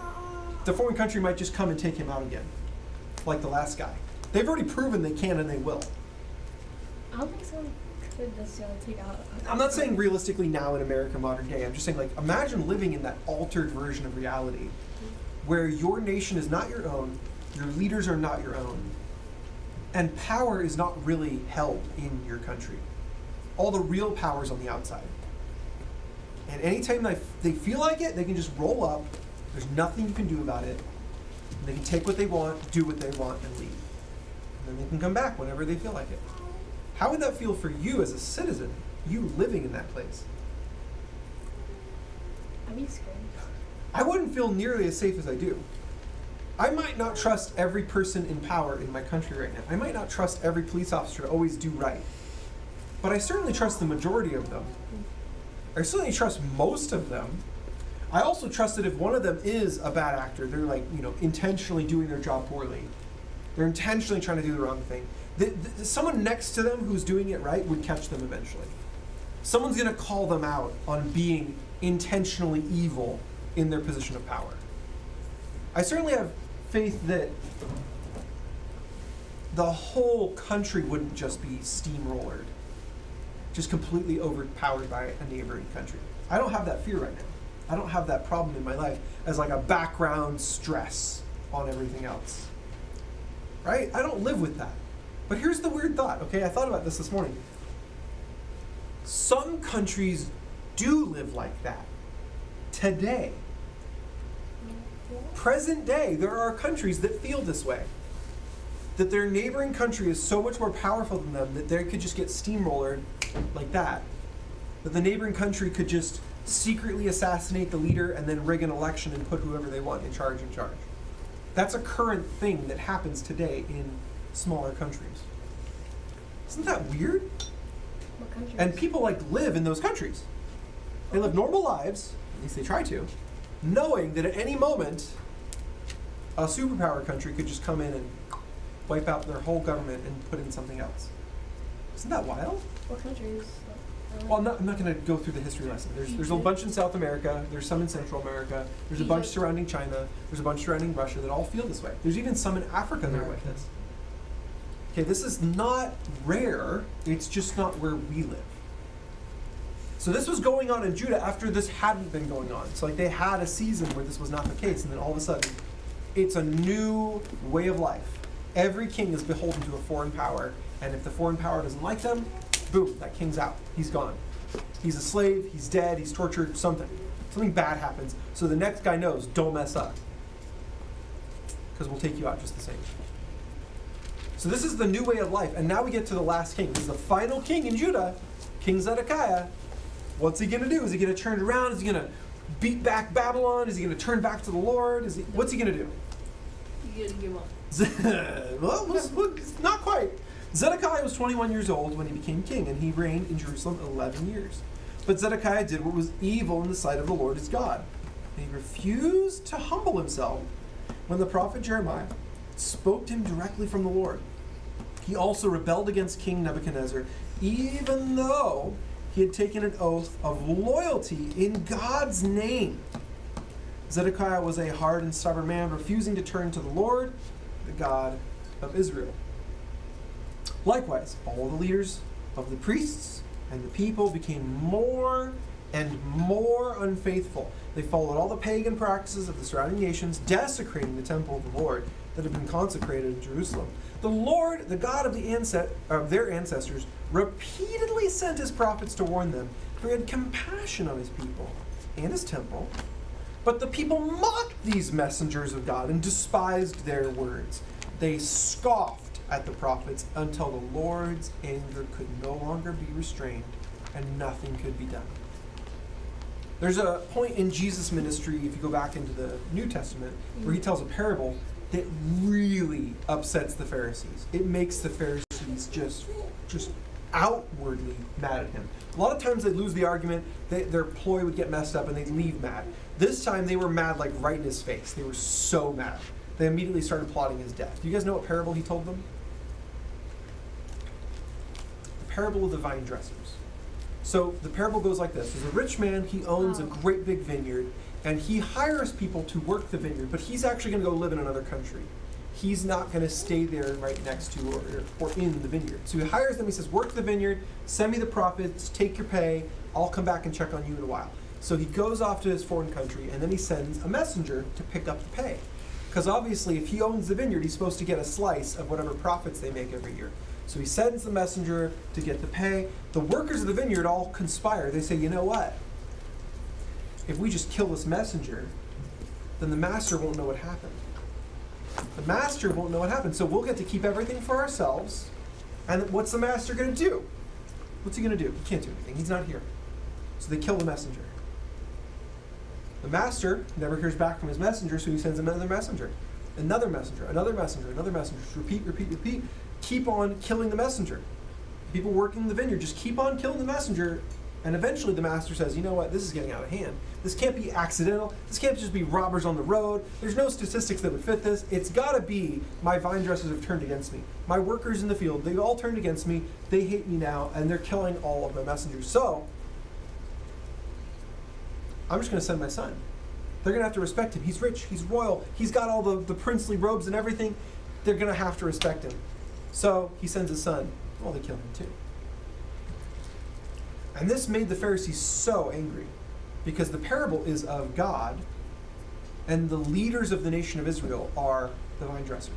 the foreign country might just come and take him out again, like the last guy. They've already proven they can and they will. I don't think someone could necessarily take out. I'm not saying realistically now in America modern day. I'm just saying, like, imagine living in that altered version of reality where your nation is not your own, your leaders are not your own, and power is not really held in your country. All the real power is on the outside. And anytime they feel like it, they can just roll up. There's nothing you can do about it. They can take what they want, do what they want, and leave. And then they can come back whenever they feel like it. How would that feel for you as a citizen, you living in that place? I'd be scared. I wouldn't feel nearly as safe as I do. I might not trust every person in power in my country right now. I might not trust every police officer to always do right. But I certainly trust the majority of them. I certainly trust most of them. I also trust that if one of them is a bad actor, they're like, intentionally doing their job poorly. They're intentionally trying to do the wrong thing. Someone next to them who's doing it right would catch them eventually. Someone's going to call them out on being intentionally evil in their position of power. I certainly have faith that the whole country wouldn't just be steamrollered, just completely overpowered by a neighboring country. I don't have that fear right now. I don't have that problem in my life as like a background stress on everything else. Right? I don't live with that. But here's the weird thought, okay? I thought about this morning. Some countries do live like that today. Present day, there are countries that feel this way. That their neighboring country is so much more powerful than them that they could just get steamrollered like that. That the neighboring country could just secretly assassinate the leader and then rig an election and put whoever they want in charge. That's a current thing that happens today in smaller countries. Isn't that weird? What countries? And people live in those countries. They live normal lives, at least they try to, knowing that at any moment a superpower country could just come in and wipe out their whole government and put in something else. Isn't that wild? What countries? Well, I'm not going to go through the history lesson. There's a bunch in South America. There's some in Central America. There's a bunch surrounding China. There's a bunch surrounding Russia that all feel this way. There's even some in Africa that are like this. Okay, this is not rare. It's just not where we live. So this was going on in Judah after this hadn't been going on. So they had a season where this was not the case, and then all of a sudden, it's a new way of life. Every king is beholden to a foreign power, and if the foreign power doesn't like them, boom, that king's out. He's gone. He's a slave, he's dead, he's tortured, something. Something bad happens. So the next guy knows, don't mess up. Because we'll take you out just the same. So this is the new way of life. And now we get to the last king. This is the final king in Judah, King Zedekiah. What's he going to do? Is he going to turn it around? Is he going to beat back Babylon? Is he going to turn back to the Lord? What's he going to do? You gotta give up. Well, not quite. Zedekiah was 21 years old when he became king, and he reigned in Jerusalem 11 years. But Zedekiah did what was evil in the sight of the Lord his God. And he refused to humble himself when the prophet Jeremiah spoke to him directly from the Lord. He also rebelled against King Nebuchadnezzar, even though he had taken an oath of loyalty in God's name. Zedekiah was a hard and stubborn man, refusing to turn to the Lord, the God of Israel. Likewise, all the leaders of the priests and the people became more and more unfaithful. They followed all the pagan practices of the surrounding nations, desecrating the temple of the Lord that had been consecrated in Jerusalem. The Lord, the God of their ancestors, repeatedly sent his prophets to warn them, for he had compassion on his people and his temple. But the people mocked these messengers of God and despised their words. They scoffed at the prophets until the Lord's anger could no longer be restrained and nothing could be done. There's a point in Jesus' ministry, if you go back into the New Testament, where he tells a parable that really upsets the Pharisees. It makes the Pharisees just outwardly mad at him. A lot of times they'd lose the argument, their ploy would get messed up and they'd leave mad. This time they were mad like right in his face. They were so mad. They immediately started plotting his death. Do you guys know what parable he told them? The parable of the vine dressers. So the parable goes like this. There's a rich man, he owns a great big vineyard, and he hires people to work the vineyard, but he's actually going to go live in another country. He's not going to stay there right next to or in the vineyard. So he hires them, he says, work the vineyard, send me the profits, take your pay, I'll come back and check on you in a while. So he goes off to his foreign country, and then he sends a messenger to pick up the pay. Because obviously, if he owns the vineyard, he's supposed to get a slice of whatever profits they make every year. So he sends the messenger to get the pay. The workers of the vineyard all conspire. They say, you know what? If we just kill this messenger, then the master won't know what happened. The master won't know what happened, so we'll get to keep everything for ourselves. And what's the master going to do? What's he going to do? He can't do anything. He's not here. So they kill the messenger. The master never hears back from his messenger, so he sends another messenger. Another messenger, another messenger, another messenger. Just repeat, repeat, repeat. Keep on killing the messenger. People working in the vineyard just keep on killing the messenger, and eventually the master says, you know what, this is getting out of hand. This can't be accidental. This can't just be robbers on the road. There's no statistics that would fit this. It's got to be my vine dressers have turned against me. My workers in the field, they've all turned against me. They hate me now, and they're killing all of my messengers. So I'm just going to send my son. They're going to have to respect him. He's rich. He's royal. He's got all the princely robes and everything. They're going to have to respect him. So he sends his son. Well, they kill him too. And this made the Pharisees so angry because the parable is of God and the leaders of the nation of Israel are the vine dressers.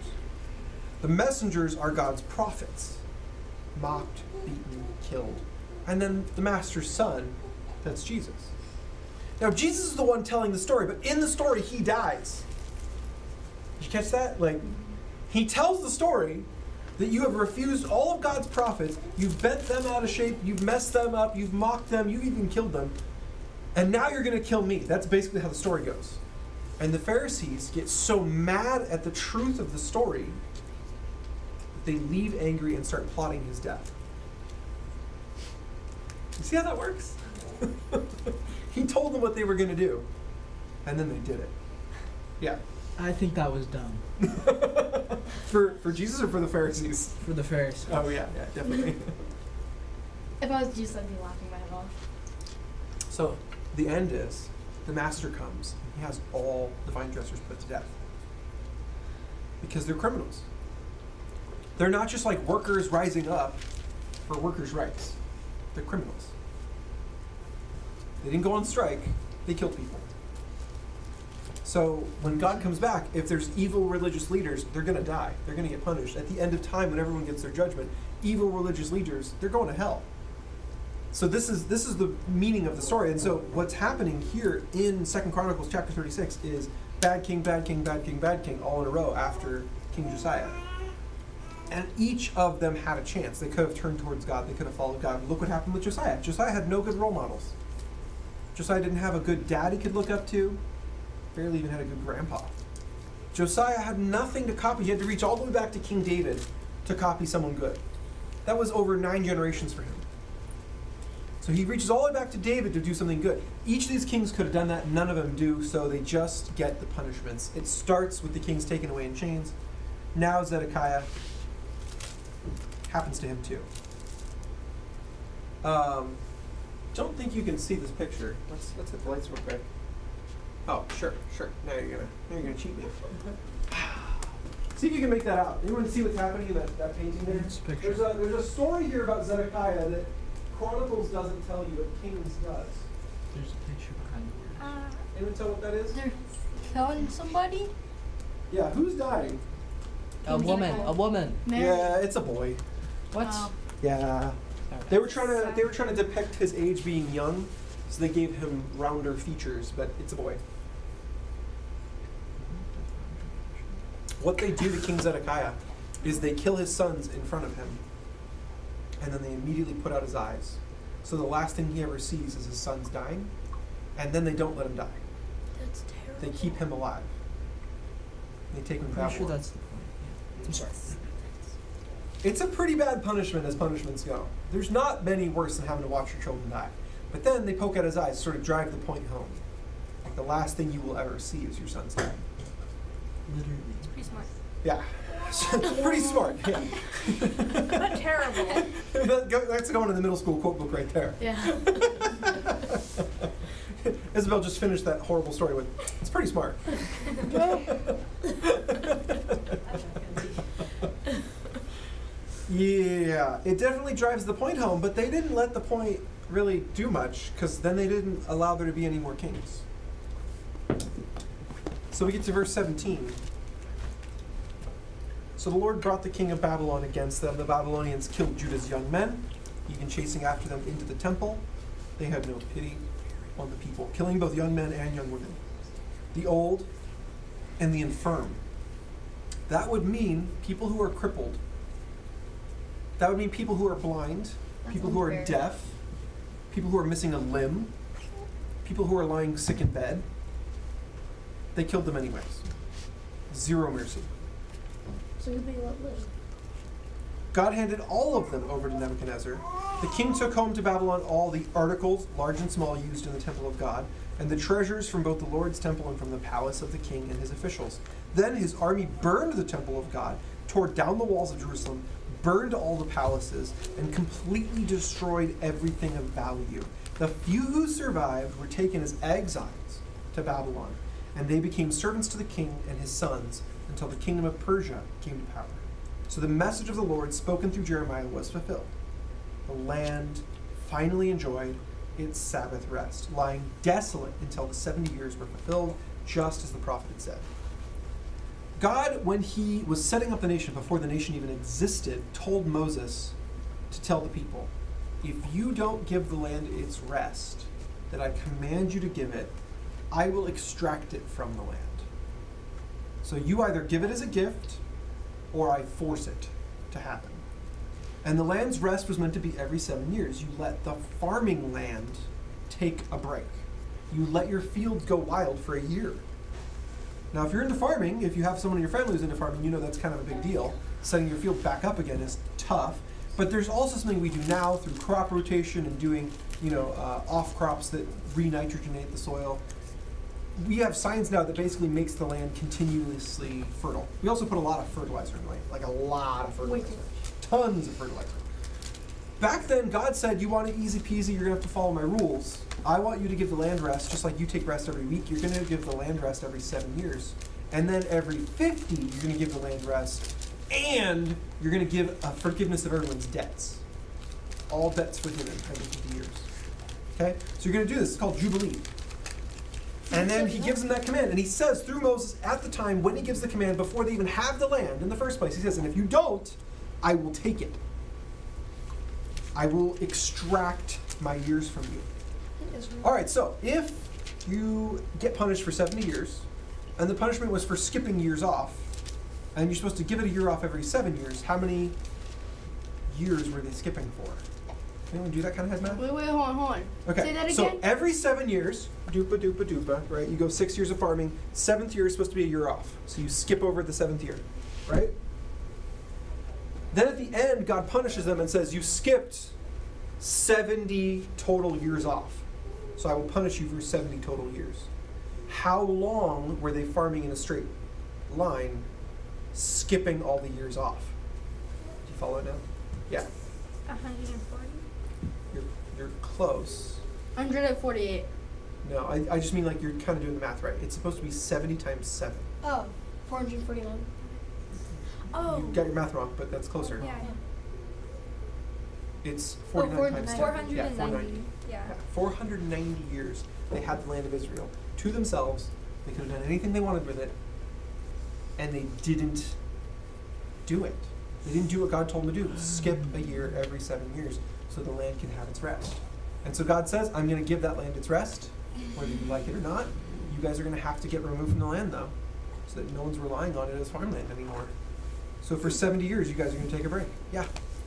The messengers are God's prophets, mocked, beaten, killed and then the master's son, that's Jesus. Now, Jesus is the one telling the story, but in the story, he dies. Did you catch that? Like, he tells the story that you have refused all of God's prophets, you've bent them out of shape, you've messed them up, you've mocked them, you've even killed them, and now you're going to kill me. That's basically how the story goes. And the Pharisees get so mad at the truth of the story, they leave angry and start plotting his death. You see how that works? He told them what they were going to do, and then they did it. Yeah. I think that was dumb. For Jesus or for the Pharisees? For the Pharisees. Oh yeah, definitely. If I was Jesus, I'd be laughing my head off. So the end is the master comes. He has all the vine dressers put to death because they're criminals. They're not just like workers rising up for workers' rights. They're criminals. They didn't go on strike. They killed people. So when God comes back, if there's evil religious leaders, they're going to die. They're going to get punished. At the end of time, when everyone gets their judgment, evil religious leaders, they're going to hell. So this is the meaning of the story. And so what's happening here in 2 Chronicles chapter 36 is bad king, bad king, bad king, bad king, all in a row after King Josiah. And each of them had a chance. They could have turned towards God. They could have followed God. Look what happened with Josiah. Josiah had no good role models. Josiah didn't have a good dad he could look up to. Barely even had a good grandpa. Josiah had nothing to copy. He had to reach all the way back to King David to copy someone good. That was over 9 generations for him. So he reaches all the way back to David to do something good. Each of these kings could have done that. None of them do, so they just get the punishments. It starts with the kings taken away in chains. Now Zedekiah happens to him too. Don't think you can see this picture. Let's hit the lights real quick. Oh, sure. Now you're gonna cheat me. See if you can make that out. Anyone see what's happening in that painting there? There's a story here about Zedekiah that Chronicles doesn't tell you, but Kings does. There's a picture behind yours. Anyone tell what that is? They're killing somebody? Yeah, who's dying? A woman. Mary? Yeah, it's a boy. What? Oh. Yeah. They were trying to depict his age being young, so they gave him rounder features, but it's a boy. What they do to King Zedekiah is they kill his sons in front of him, and then they immediately put out his eyes. So the last thing he ever sees is his sons dying, and then they don't let him die. That's terrible. They keep him alive. They take him to I'm pretty sure Babylon. that's the point. Yeah. I'm sorry. It's a pretty bad punishment as punishments go. There's not many worse than having to watch your children die. But then they poke out his eyes, sort of drive the point home. Like the last thing you will ever see is your son's dying. Literally. It's pretty smart. Yeah. Pretty smart, yeah. But terrible. That's going in the middle school quote book right there. Yeah. Isabel just finished that horrible story with, it's pretty smart. Yeah, it definitely drives the point home, but they didn't let the point really do much, because then they didn't allow there to be any more kings. So we get to verse 17. So the Lord brought the king of Babylon against them. The Babylonians killed Judah's young men, even chasing after them into the temple. They had no pity on the people, killing both young men and young women, the old and the infirm. That would mean people who are crippled. That would mean people who are blind, people who are deaf, people who are missing a limb, people who are lying sick in bed. They killed them anyways. Zero mercy. So who they let live? God handed all of them over to Nebuchadnezzar. The king took home to Babylon all the articles, large and small, used in the temple of God, and the treasures from both the Lord's temple and from the palace of the king and his officials. Then his army burned the temple of God, tore down the walls of Jerusalem, burned all the palaces, and completely destroyed everything of value. The few who survived were taken as exiles to Babylon, and they became servants to the king and his sons until the kingdom of Persia came to power. So the message of the Lord spoken through Jeremiah was fulfilled. The land finally enjoyed its Sabbath rest, lying desolate until the 70 years were fulfilled, just as the prophet had said. God, when he was setting up the nation, before the nation even existed, told Moses to tell the people, if you don't give the land its rest that I command you to give it, I will extract it from the land. So you either give it as a gift, or I force it to happen. And the land's rest was meant to be every 7 years. You let the farming land take a break. You let your fields go wild for a year. Now, if you're into farming, if you have someone in your family who's into farming, you know that's kind of a big deal. Setting your field back up again is tough. But there's also something we do now through crop rotation and doing, off crops that re-nitrogenate the soil. We have science now that basically makes the land continuously fertile. We also put a lot of fertilizer in the land, like a lot of fertilizer. Tons of fertilizer. Back then, God said, you want it easy peasy, you're gonna have to follow my rules. I want you to give the land rest, just like you take rest every week, you're gonna give the land rest every 7 years. And then every 50, you're gonna give the land rest, and you're gonna give a forgiveness of everyone's debts. All debts forgiven every 50 years. Okay? So you're gonna do this, it's called Jubilee. And then he gives them that command, and he says through Moses at the time when he gives the command, before they even have the land in the first place, he says, and if you don't, I will take it. I will extract my years from you. All right, so if you get punished for 70 years, and the punishment was for skipping years off, and you're supposed to give it a year off every 7 years, how many years were they skipping for? Anyone do that kind of head math? Wait, hold on. Okay, Say that so again? every 7 years, dupa, right? You go 6 years of farming, 7th year is supposed to be a year off. So you skip over the 7th year, right? Then at the end, God punishes them and says, you skipped 70 total years off. So I will punish you for 70 total years. How long were they farming in a straight line, skipping all the years off? Do you follow it now? Yeah. 140. You're close. 148. No, I just mean like you're kind of doing the math right. It's supposed to be 70 times 7. Oh, 449. Oh. You got your math wrong, but that's closer. Yeah. It's 49 times 10. 490. Yeah, 490. Yeah. 490 years they had the land of Israel to themselves. They could have done anything they wanted with it, and they didn't do it. They didn't do what God told them to do. Skip a year every 7 years so the land can have its rest. And so God says, I'm going to give that land its rest, whether you like it or not. You guys are going to have to get removed from the land, though, so that no one's relying on it as farmland anymore. So for 70 years, you guys are going to take a break. Yeah.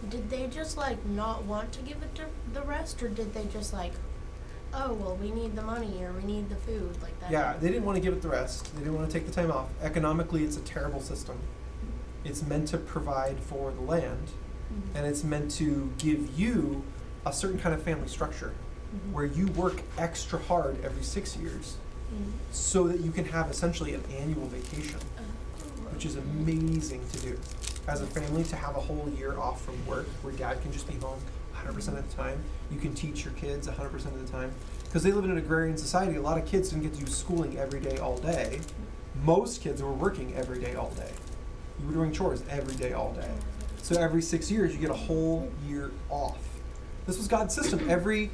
Did they just not want to give it to the rest, or did they just oh well, we need the money or we need the food like that? Yeah, they didn't want to give it the rest. They didn't want to take the time off. Economically, it's a terrible system. It's meant to provide for the land, and it's meant to give you a certain kind of family structure where you work extra hard every 6 years so that you can have essentially an annual vacation, which is amazing to do. As a family, to have a whole year off from work where dad can just be home 100% of the time. You can teach your kids 100% of the time. Because they live in an agrarian society, a lot of kids didn't get to do schooling every day, all day. Most kids were working every day, all day. You were doing chores every day, all day. So every 6 years, you get a whole year off. This was God's system. Every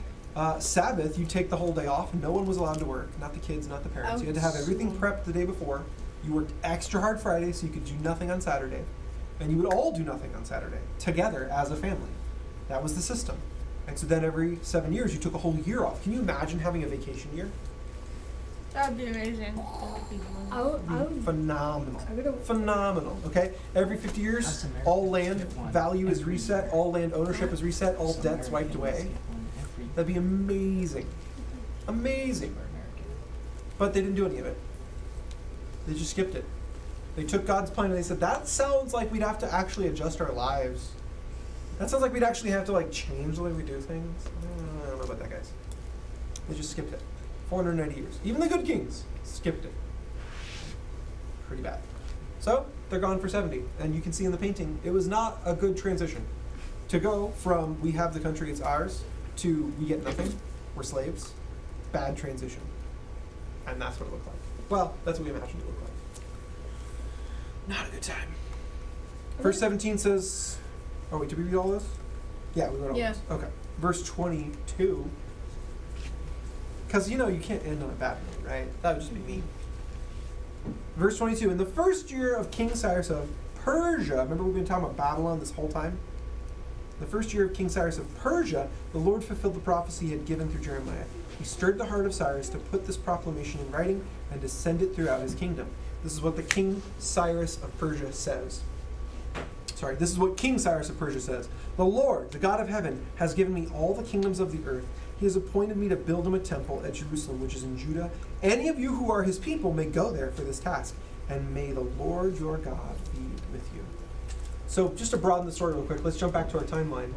Sabbath, you take the whole day off. No one was allowed to work, not the kids, not the parents. You had to have everything prepped the day before. You worked extra hard Friday, so you could do nothing on Saturday. And you would all do nothing on Saturday, together as a family. That was the system. And so then every 7 years, you took a whole year off. Can you imagine having a vacation year? That would be amazing. I would Phenomenal. Phenomenal, okay? Every 50 years, all land value is reset, all land ownership is reset, all debts wiped away. That'd be amazing. Amazing. But they didn't do any of it. They just skipped it. They took God's plan and they said, that sounds like we'd have to actually adjust our lives. That sounds like we'd actually have to change the way we do things. I don't know about that, guys. They just skipped it. 490 years. Even the good kings skipped it. Pretty bad. So, they're gone for 70. And you can see in the painting, it was not a good transition. To go from, we have the country, it's ours, to we get nothing, we're slaves. Bad transition. And that's what it looked like. Well, that's what we imagined it looked like. Not a good time. Verse 17 says, oh wait, did we read all this? Yeah, we read all this. Okay. Verse 22. Because, you can't end on a bad note, right? That would just be mean. Verse 22, in the first year of King Cyrus of Persia, remember we've been talking about Babylon this whole time? The first year of King Cyrus of Persia, the Lord fulfilled the prophecy he had given through Jeremiah. He stirred the heart of Cyrus to put this proclamation in writing and to send it throughout his kingdom. This is what the King Cyrus of Persia says. This is what King Cyrus of Persia says. The Lord, the God of heaven, has given me all the kingdoms of the earth. He has appointed me to build him a temple at Jerusalem, which is in Judah. Any of you who are his people may go there for this task, and may the Lord your God be with you. So just to broaden the story real quick, let's jump back to our timeline.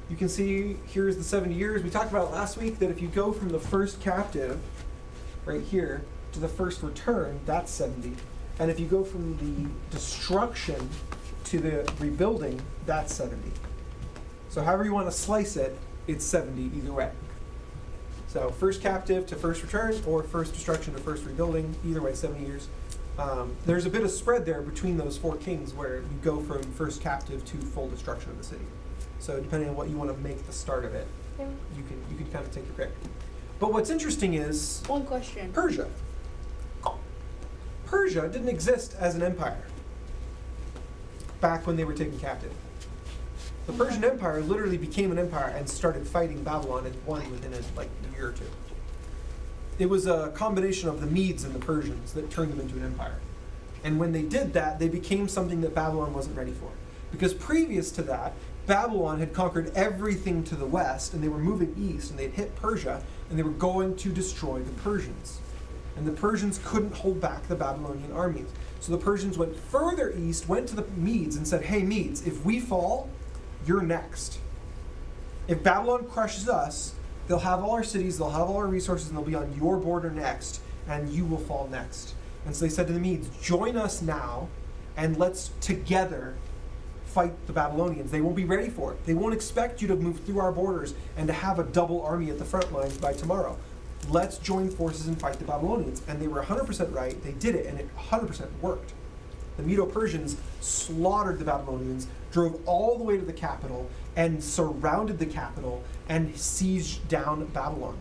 You can see here's the 70 years. We talked about last week that if you go from the first captive, right here, to the first return, that's 70. And if you go from the destruction to the rebuilding, that's 70. So however you want to slice it, it's 70 either way. So first captive to first return, or first destruction to first rebuilding, either way, 70 years. There's a bit of spread there between those four kings where you go from first captive to full destruction of the city. So depending on what you want to make the start of it, you can kind of take your pick. But what's interesting is One question. Persia. Persia didn't exist as an empire back when they were taken captive. The Persian Empire literally became an empire and started fighting Babylon and won within a year or two. It was a combination of the Medes and the Persians that turned them into an empire. And when they did that, they became something that Babylon wasn't ready for. Because previous to that, Babylon had conquered everything to the west, and they were moving east, and they'd hit Persia, and they were going to destroy the Persians. And the Persians couldn't hold back the Babylonian armies. So the Persians went further east, went to the Medes, and said, hey, Medes, if we fall, you're next. If Babylon crushes us, they'll have all our cities, they'll have all our resources, and they'll be on your border next, and you will fall next. And so they said to the Medes, join us now, and let's together fight the Babylonians. They won't be ready for it. They won't expect you to move through our borders and to have a double army at the front lines by tomorrow. Let's join forces and fight the Babylonians. And they were 100% right. They did it, and it 100% worked. The Medo-Persians slaughtered the Babylonians, drove all the way to the capital, and surrounded the capital and sieged down Babylon.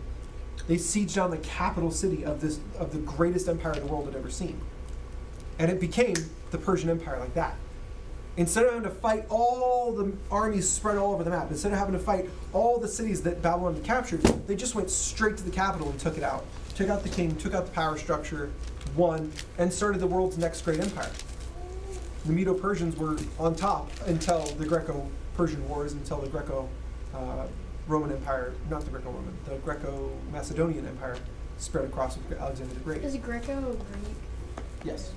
They sieged down the capital city of the greatest empire the world had ever seen. And it became the Persian Empire like that. Instead of having to fight all the armies spread all over the map, instead of having to fight all the cities that Babylon had captured, they just went straight to the capital and took it out. Took out the king, took out the power structure, won, and started the world's next great empire. The Medo-Persians were on top until the Greco-Persian Wars, until the Greco-Roman Empire, not the Greco-Roman, the Greco-Macedonian Empire spread across with Alexander the Great. Is Greco Greek? Yes.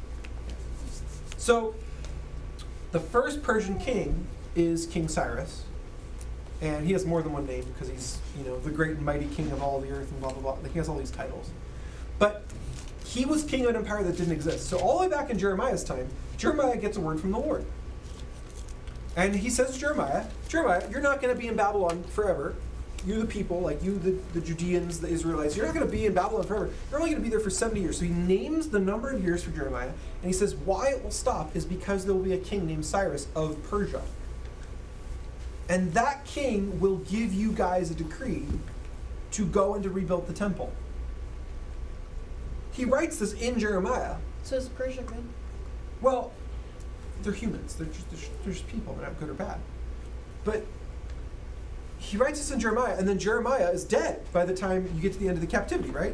So, the first Persian king is King Cyrus, and he has more than one name because he's, the great and mighty king of all the earth and blah, blah, blah. He has all these titles. But he was king of an empire that didn't exist. So all the way back in Jeremiah's time, Jeremiah gets a word from the Lord. And he says to Jeremiah, you're not going to be in Babylon forever. You the people, like you, the Judeans, the Israelites, you're not going to be in Babylon forever. You're only going to be there for 70 years. So he names the number of years for Jeremiah, and he says why it will stop is because there will be a king named Cyrus of Persia. And that king will give you guys a decree to go and to rebuild the temple. He writes this in Jeremiah. So is Persia good? Well, they're humans. They're just people. They're not good or bad. But he writes this in Jeremiah, and then Jeremiah is dead by the time you get to the end of the captivity, right?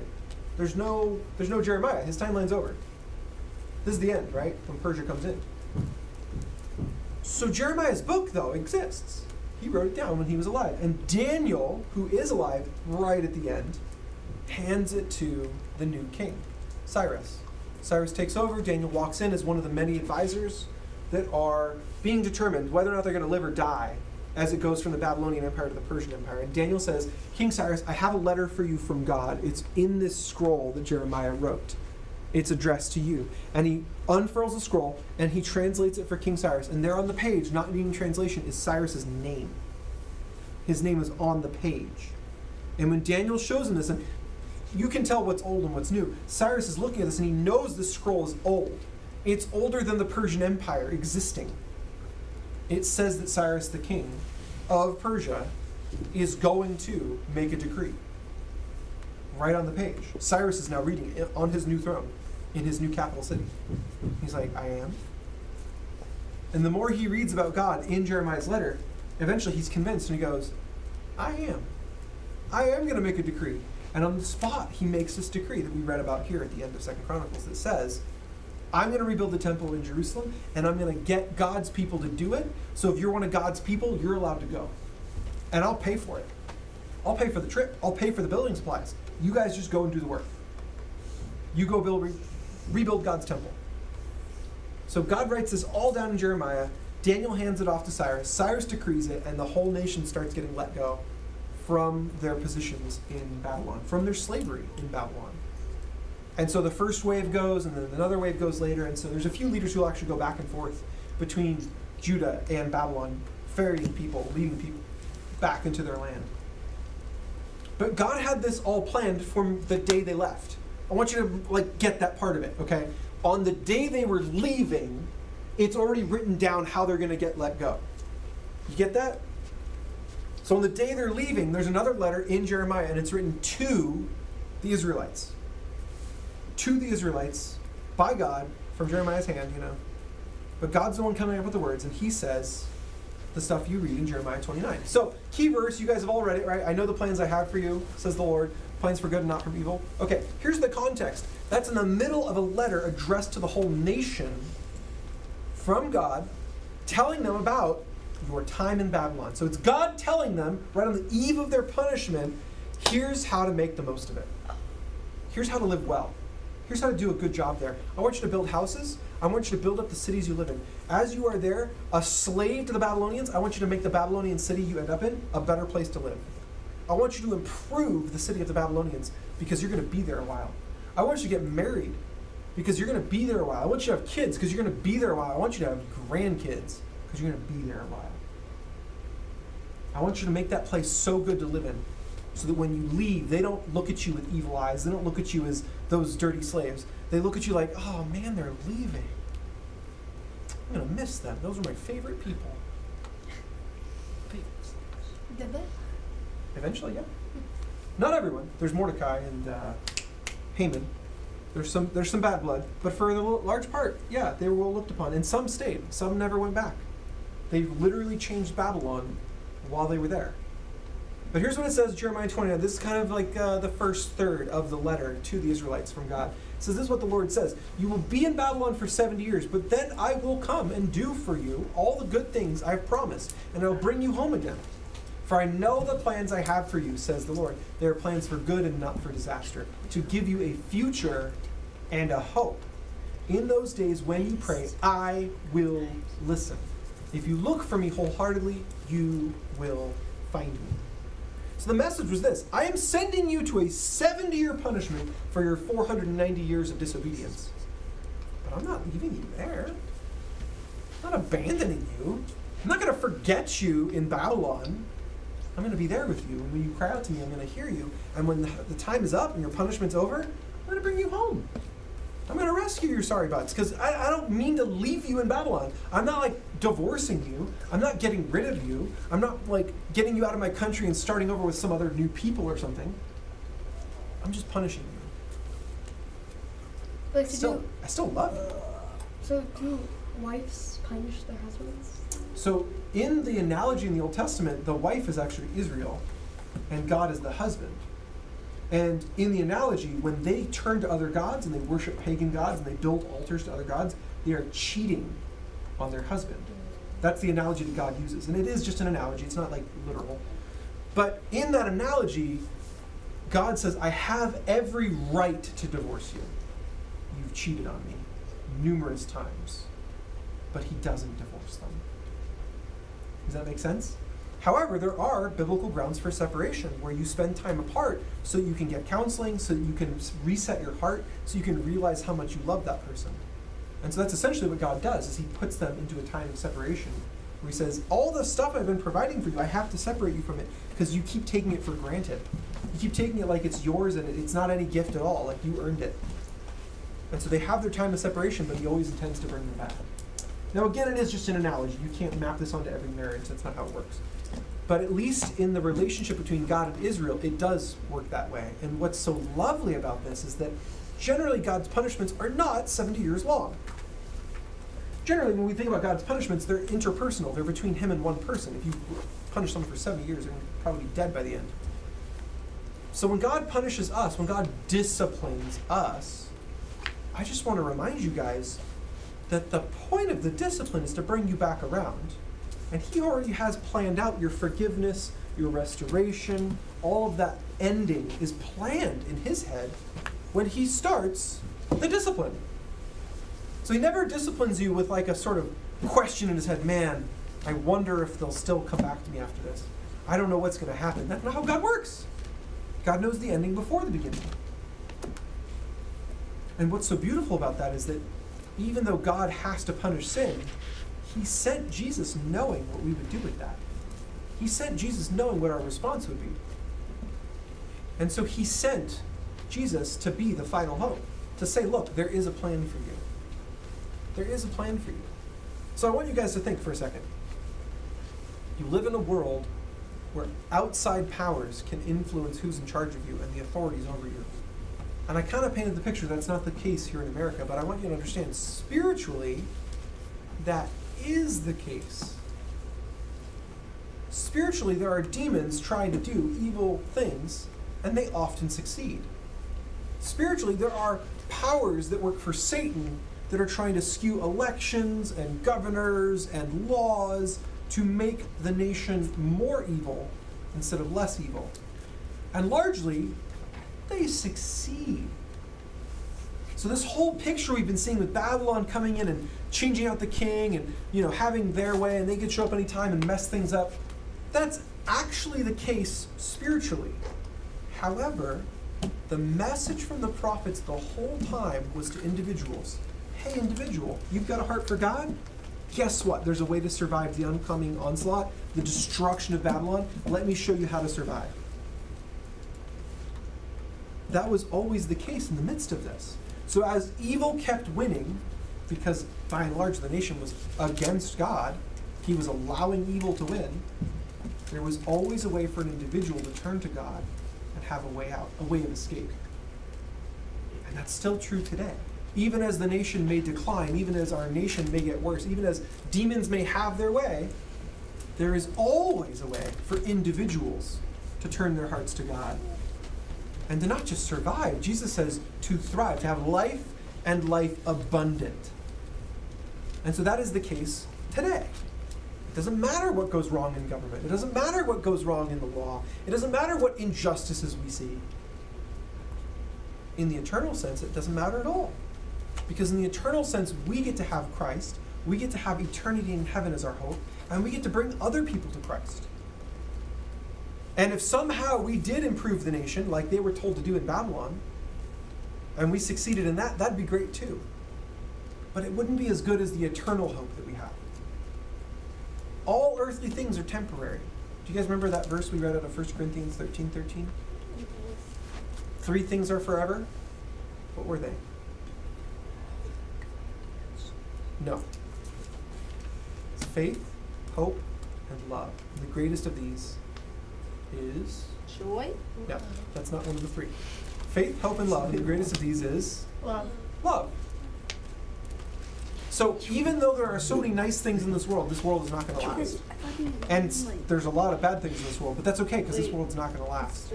There's no Jeremiah. His timeline's over. This is the end, right? When Persia comes in. So Jeremiah's book, though, exists. He wrote it down when he was alive. And Daniel, who is alive right at the end, hands it to the new king, Cyrus. Cyrus takes over. Daniel walks in as one of the many advisors that are being determined whether or not they're going to live or die as it goes from the Babylonian Empire to the Persian Empire. And Daniel says, King Cyrus, I have a letter for you from God. It's in this scroll that Jeremiah wrote. It's addressed to you. And he unfurls the scroll, and he translates it for King Cyrus. And there on the page, not needing translation, is Cyrus's name. His name is on the page. And when Daniel shows him this, and you can tell what's old and what's new, Cyrus is looking at this, and he knows this scroll is old. It's older than the Persian Empire existing. It says that Cyrus the king of Persia is going to make a decree. Right on the page. Cyrus is now reading it on his new throne in his new capital city. He's like, I am. And the more he reads about God in Jeremiah's letter, eventually he's convinced and he goes, I am going to make a decree. And on the spot, he makes this decree that we read about here at the end of 2 Chronicles that says, I'm going to rebuild the temple in Jerusalem, and I'm going to get God's people to do it. So if you're one of God's people, you're allowed to go. And I'll pay for it. I'll pay for the trip. I'll pay for the building supplies. You guys just go and do the work. You go rebuild God's temple. So God writes this all down in Jeremiah. Daniel hands it off to Cyrus. Cyrus decrees it, and the whole nation starts getting let go from their positions in Babylon, from their slavery in Babylon. And so the first wave goes, and then another wave goes later, and so there's a few leaders who will actually go back and forth between Judah and Babylon, ferrying people, leading people back into their land. But God had this all planned from the day they left. I want you to get that part of it, okay? On the day they were leaving, it's already written down how they're going to get let go. You get that? So on the day they're leaving, there's another letter in Jeremiah, and it's written to the Israelites. To the Israelites, by God, from Jeremiah's hand, But God's the one coming up with the words, and he says the stuff you read in Jeremiah 29. So, key verse, you guys have all read it, right? I know the plans I have for you, says the Lord, plans for good and not for evil. Okay, here's the context. That's in the middle of a letter addressed to the whole nation from God, telling them about your time in Babylon. So it's God telling them, right on the eve of their punishment, here's how to make the most of it. Here's how to live well. Here's how to do a good job there. I want you to build houses. I want you to build up the cities you live in. As you are there, a slave to the Babylonians, I want you to make the Babylonian city you end up in a better place to live. I want you to improve the city of the Babylonians because you're going to be there a while. I want you to get married because you're going to be there a while. I want you to have kids because you're going to be there a while. I want you to have grandkids because you're going to be there a while. I want you to make that place so good to live in so that when you leave, they don't look at you with evil eyes. They don't look at you as those dirty slaves. They look at you like, oh man, they're leaving. I'm going to miss them. Those are my favorite people. Did they? Eventually, yeah. Not everyone. There's Mordecai and Haman. There's some bad blood, but for the large part, yeah, they were well looked upon. And some stayed. Some never went back. They literally changed Babylon while they were there. But here's what it says, Jeremiah 29. This is kind of like the first third of the letter to the Israelites from God. It says, this is what the Lord says. You will be in Babylon for 70 years, but then I will come and do for you all the good things I've promised, and I'll bring you home again. For I know the plans I have for you, says the Lord. They are plans for good and not for disaster, to give you a future and a hope. In those days when you pray, I will listen. If you look for me wholeheartedly, you will find me. So the message was this: I am sending you to a 70-year punishment for your 490 years of disobedience. But I'm not leaving you there. I'm not abandoning you. I'm not going to forget you in Babylon. I'm going to be there with you. And when you cry out to me, I'm going to hear you. And when the time is up and your punishment's over, I'm going to bring you home. I'm going to rescue your sorry butts, because I don't mean to leave you in Babylon. I'm not divorcing you. I'm not getting rid of you. I'm not getting you out of my country and starting over with some other new people or something. I'm just punishing you. I still love you. So do wives punish their husbands? So in the analogy in the Old Testament, the wife is actually Israel, and God is the husband. And in the analogy, when they turn to other gods and they worship pagan gods and they build altars to other gods, they are cheating on their husband. That's the analogy that God uses. And it is just an analogy. It's not literal. But in that analogy, God says, I have every right to divorce you. You've cheated on me numerous times. But he doesn't divorce them. Does that make sense? However, there are biblical grounds for separation where you spend time apart so you can get counseling, so that you can reset your heart, so you can realize how much you love that person. And so that's essentially what God does, is he puts them into a time of separation where he says, all the stuff I've been providing for you, I have to separate you from it because you keep taking it for granted. You keep taking it like it's yours and it's not any gift at all, like you earned it. And so they have their time of separation, but he always intends to bring them back. Now again, it is just an analogy. You can't map this onto every marriage. That's not how it works. But at least in the relationship between God and Israel, it does work that way. And what's so lovely about this is that generally God's punishments are not 70 years long. generally, when we think about God's punishments, they're interpersonal. They're between him and one person. If you punish someone for 70 years, they're probably dead by the end. So when God punishes us, when God disciplines us, I just want to remind you guys that the point of the discipline is to bring you back around. And he already has planned out your forgiveness, your restoration, all of that ending is planned in his head when he starts the discipline. So he never disciplines you with like a sort of question in his head, man, I wonder if they'll still come back to me after this. I don't know what's going to happen. That's not how God works. God knows the ending before the beginning. And what's so beautiful about that is that even though God has to punish sin, he sent Jesus knowing what we would do with that. He sent Jesus knowing what our response would be. And so he sent Jesus to be the final hope, to say, look, there is a plan for you. There is a plan for you. So I want you guys to think for a second. You live in a world where outside powers can influence who's in charge of you and the authorities over you. And I kind of painted the picture that's not the case here in America, but I want you to understand, spiritually, that is the case. Spiritually, there are demons trying to do evil things, and they often succeed. Spiritually, there are powers that work for Satan that are trying to skew elections and governors and laws to make the nation more evil instead of less evil. And largely, they succeed. So this whole picture we've been seeing with Babylon coming in and changing out the king and, having their way, and they could show up anytime and mess things up, that's actually the case spiritually. However, the message from the prophets the whole time was to individuals. Hey, individual, you've got a heart for God? Guess what? There's a way to survive the oncoming onslaught, the destruction of Babylon. Let me show you how to survive. That was always the case in the midst of this. So as evil kept winning, because by and large the nation was against God, he was allowing evil to win, there was always a way for an individual to turn to God and have a way out, a way of escape. And that's still true today. Even as the nation may decline, even as our nation may get worse, even as demons may have their way, there is always a way for individuals to turn their hearts to God. And to not just survive, Jesus says to thrive, to have life and life abundant. And so that is the case today. It doesn't matter what goes wrong in government. It doesn't matter what goes wrong in the law. It doesn't matter what injustices we see. In the eternal sense, it doesn't matter at all. Because in the eternal sense, we get to have Christ, we get to have eternity in heaven as our hope, and we get to bring other people to Christ. And if somehow we did improve the nation, like they were told to do in Babylon, and we succeeded in that, that'd be great too. But it wouldn't be as good as the eternal hope that we have. All earthly things are temporary. Do you guys remember that verse we read out of 1 Corinthians 13:13? 3 things are forever. What were they? No. It's faith, hope, and love. And the greatest of these is Joy? no, that's not one of the 3. Faith, hope, and love. And the greatest of these is love. So even though there are so many nice things in this world is not going to last. And there's a lot of bad things in this world, but that's okay because this world's not going to last.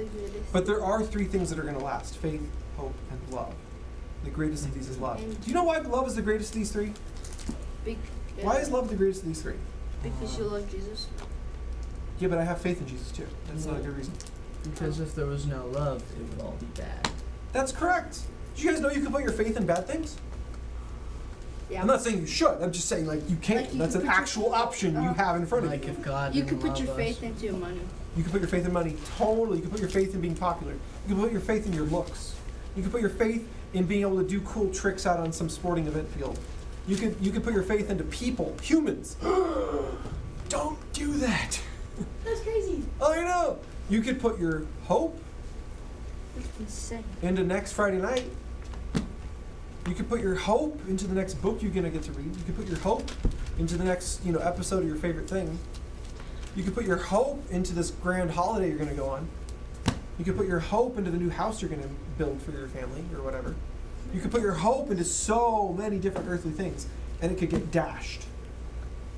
But there are 3 things that are going to last: faith, hope, and love. The greatest of these is love. Do you know why love is the greatest of these 3? Why is love the greatest of these 3? Because you love Jesus. Yeah, but I have faith in Jesus too. That's not a good reason. Because if there was no love, it would all be bad. That's correct. Do you guys know you can put your faith in bad things? Yeah. I'm not saying you should. I'm just saying you can't. Like you That's can an put your actual faith- option you have in front of Like you. if God You didn't can put your love faith us. into money. You can put your faith in money. Totally. You can put your faith in being popular. You can put your faith in your looks. You can put your faith in being able to do cool tricks out on some sporting event field. You can put your faith into people, humans. Don't do that. That's crazy. I know. You could put your hope That's insane. into next Friday night. You could put your hope into the next book you're gonna get to read. You could put your hope into the next, episode of your favorite thing. You could put your hope into this grand holiday you're gonna go on. You could put your hope into the new house you're gonna build for your family or whatever. You could put your hope into so many different earthly things. and it could get dashed.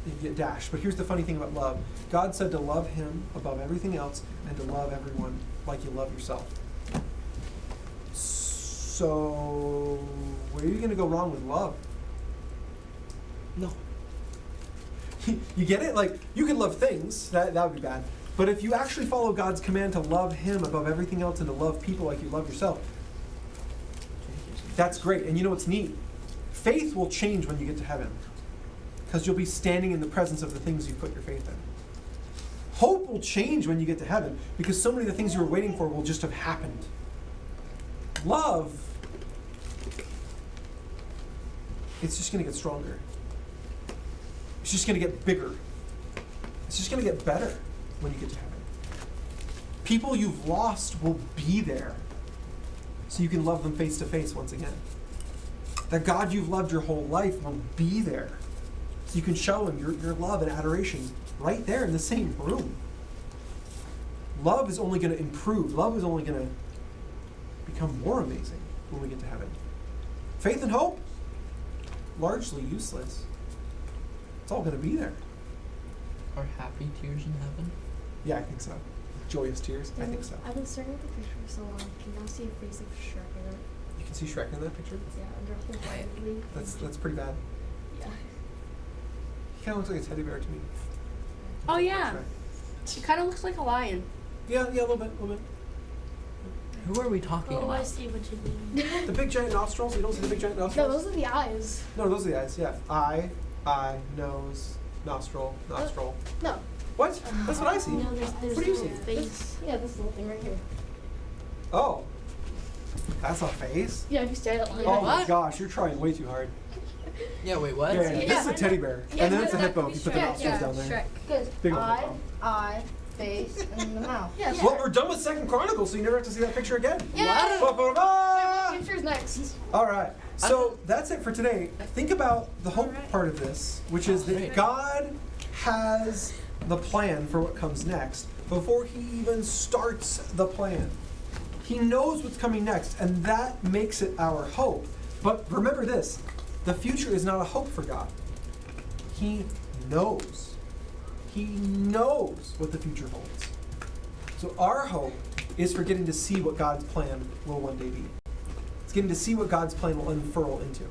It could get dashed. But here's the funny thing about love. God said to love him above everything else and to love everyone like you love yourself. So, where are you going to go wrong with love? No. You get it? Like, you can love things. That would be bad. But if you actually follow God's command to love him above everything else and to love people like you love yourself, that's great. And you know what's neat? Faith will change when you get to heaven, because you'll be standing in the presence of the things you put your faith in. Hope will change when you get to heaven, because so many of the things you were waiting for will just have happened. Love, it's just going to get stronger. It's just going to get bigger. It's just going to get better when you get to heaven. People you've lost will be there, so you can love them face to face once again. That God you've loved your whole life will be there, so you can show him your love and adoration right there in the same room. Love is only going to improve. Love is only going to become more amazing when we get to heaven. Faith and hope, largely useless. It's all going to be there. Are happy tears in heaven? Yeah, I think so. Joyous tears, I think so. I've been staring at the picture for so long. I can now see a face of Shrek in it. You can see Shrek in that picture? Yeah, under whole That's pretty bad. Yeah. He kind of looks like a teddy bear to me. Oh yeah. Shrek. It kind of looks like a lion. Yeah, a little bit. Who are we talking Oh, I about? see what you mean. The big giant nostrils, you don't see the big giant No, nostrils? those are the eyes. No, those are the eyes, yeah. Eye, nose, nostril. No. What? That's what I see. No, there's What do you no see? face. Yeah, this little thing right here. Oh. That's a face? Yeah, if you stare at it like Oh my that. gosh, you're trying way too hard. Yeah, wait, what? Yeah, this is a teddy bear. Yeah, And then it's a that hippo could if be you put the Shrek, nostrils yeah, down there. Shrek. Because Big old eye, hippo. face, and the mouth. Yeah, Well, we're done with 2nd Chronicles, so you never have to see that picture again. Yeah. Ba-ba-ba! Picture's next. All right. So that's it for today. Think about the hope part of this, which is that God has the plan for what comes next before he even starts the plan. He knows what's coming next, and that makes it our hope. But remember this, the future is not a hope for God. He knows. He knows what the future holds. So our hope is for getting to see what God's plan will one day be. It's getting to see what God's plan will unfurl into.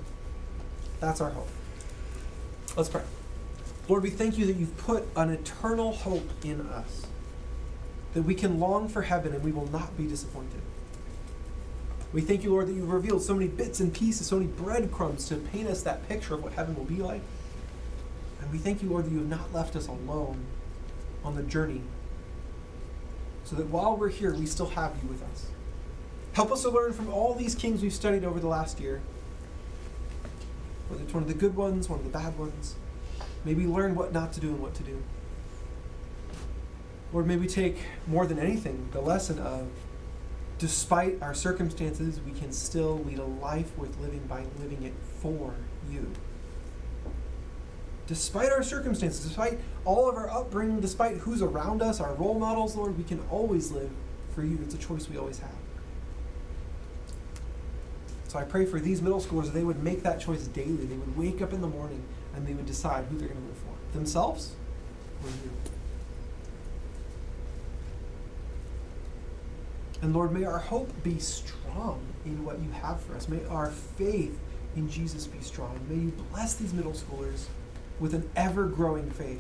That's our hope. Let's pray. Lord, we thank you that you've put an eternal hope in us, that we can long for heaven and we will not be disappointed. We thank you, Lord, that you've revealed so many bits and pieces, so many breadcrumbs to paint us that picture of what heaven will be like. And we thank you, Lord, that you have not left us alone on the journey, so that while we're here, we still have you with us. Help us to learn from all these kings we've studied over the last year, whether it's one of the good ones, one of the bad ones. May we learn what not to do and what to do. Lord, may we take, more than anything, the lesson of, despite our circumstances, we can still lead a life worth living by living it for you. Despite our circumstances, despite all of our upbringing, despite who's around us, our role models, Lord, we can always live for you. It's a choice we always have. So I pray for these middle schoolers that they would make that choice daily. They would wake up in the morning and they would decide who they're going to live for. Themselves or you. And Lord, may our hope be strong in what you have for us. May our faith in Jesus be strong. May you bless these middle schoolers with an ever-growing faith.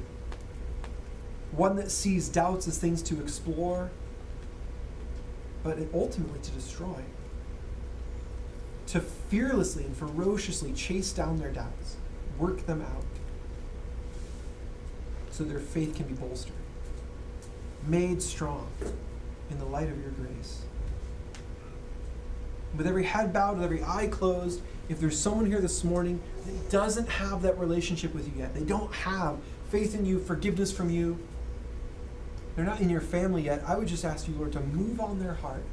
One that sees doubts as things to explore, but ultimately to destroy. To fearlessly and ferociously chase down their doubts, work them out, so their faith can be bolstered, made strong in the light of your grace. With every head bowed, with every eye closed, if there's someone here this morning that doesn't have that relationship with you yet, they don't have faith in you, forgiveness from you, they're not in your family yet, I would just ask you, Lord, to move on their heart.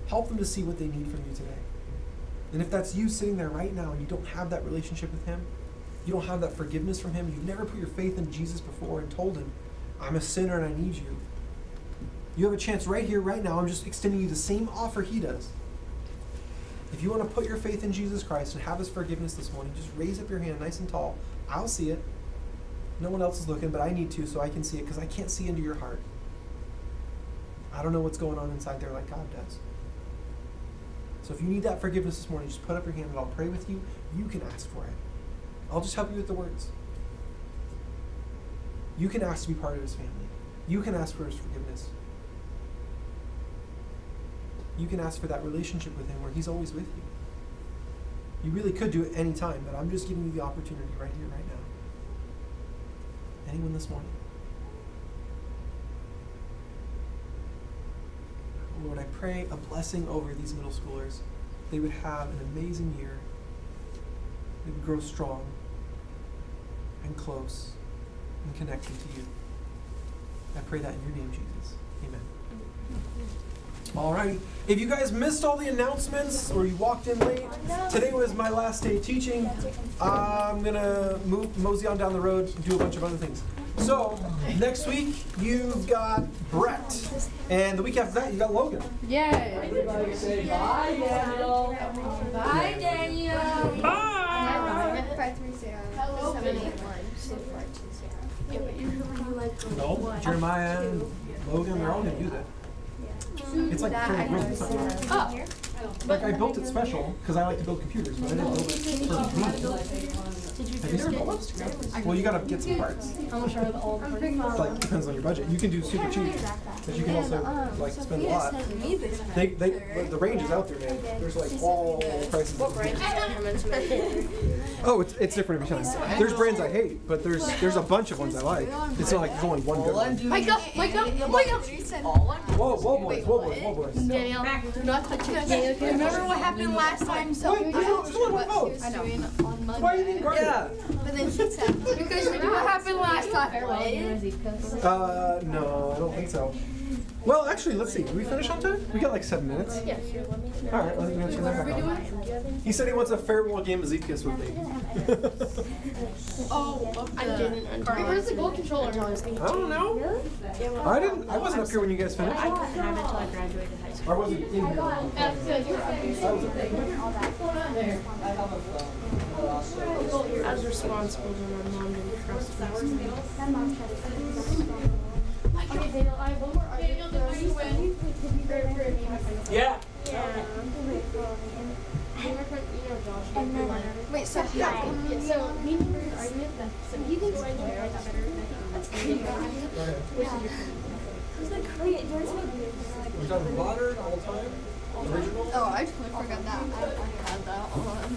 Help them to see what they need from you today. And if that's you sitting there right now and you don't have that relationship with him, you don't have that forgiveness from him, you've never put your faith in Jesus before and told him, I'm a sinner and I need you. You have a chance right here, right now. I'm just extending you the same offer he does. If you want to put your faith in Jesus Christ and have his forgiveness this morning, just raise up your hand nice and tall. I'll see it. No one else is looking, but I need to so I can see it because I can't see into your heart. I don't know what's going on inside there like God does. So if you need that forgiveness this morning, just put up your hand and I'll pray with you. You can ask for it. I'll just help you with the words. You can ask to be part of his family. You can ask for his forgiveness. You can ask for that relationship with him where he's always with you. You really could do it any time, but I'm just giving you the opportunity right here, right now. Anyone this morning? Lord, I pray a blessing over these middle schoolers. They would have an amazing year. They would grow strong and close and connected to you. I pray that in your name, Jesus. Amen. All right. If you guys missed all the announcements or you walked in late, today was my last day teaching. I'm going to mosey on down the road and do a bunch of other things. So, next week, you've got Brett. And the week after that, you got Logan. Yay! Everybody say bye, Daniel. Bye, Daniel. Bye. 537816420. No, Jeremiah and Logan, they're all going to use it. It's like for the group. It's not mine. Oh. Like I built it special because I like to build computers, but I didn't build it for me. Have you ever built it? Well, you gotta get some parts. How much are the old parts? Like depends on your budget. You can do super cheap, but you can also like spend a lot. The range is out there, man. There's like all prices. What brand is it? Oh, it's different every time. There's brands I hate, but there's a bunch of ones I like. It's not like there's only one good one. Wake up! Wake up! Wake up! Whoa, boys. Danielle, do not touch it. Remember what happened last time? So Wait, there's only one vote. I know. Why are you being guarded? But then she said, because what happened last time? No, I don't think so. Well, actually, let's see. Did we finish on time? We got like 7 minutes. Yes. All right, let's turn that back on. He said he wants a farewell game of Zekias with me. I didn't. Where's the gold controller? I don't know. I wasn't up here when you guys finished. I couldn't have it until I graduated high school. I wasn't in here. I I was responsible when my mom didn't trust me. Okay, Daniel, I have one more argument. Daniel, did you win? Yeah. wait, so So, me and your argument that so he thinks better than that's good. We're talking modern, all time, original. oh, I totally forgot that. I had that on.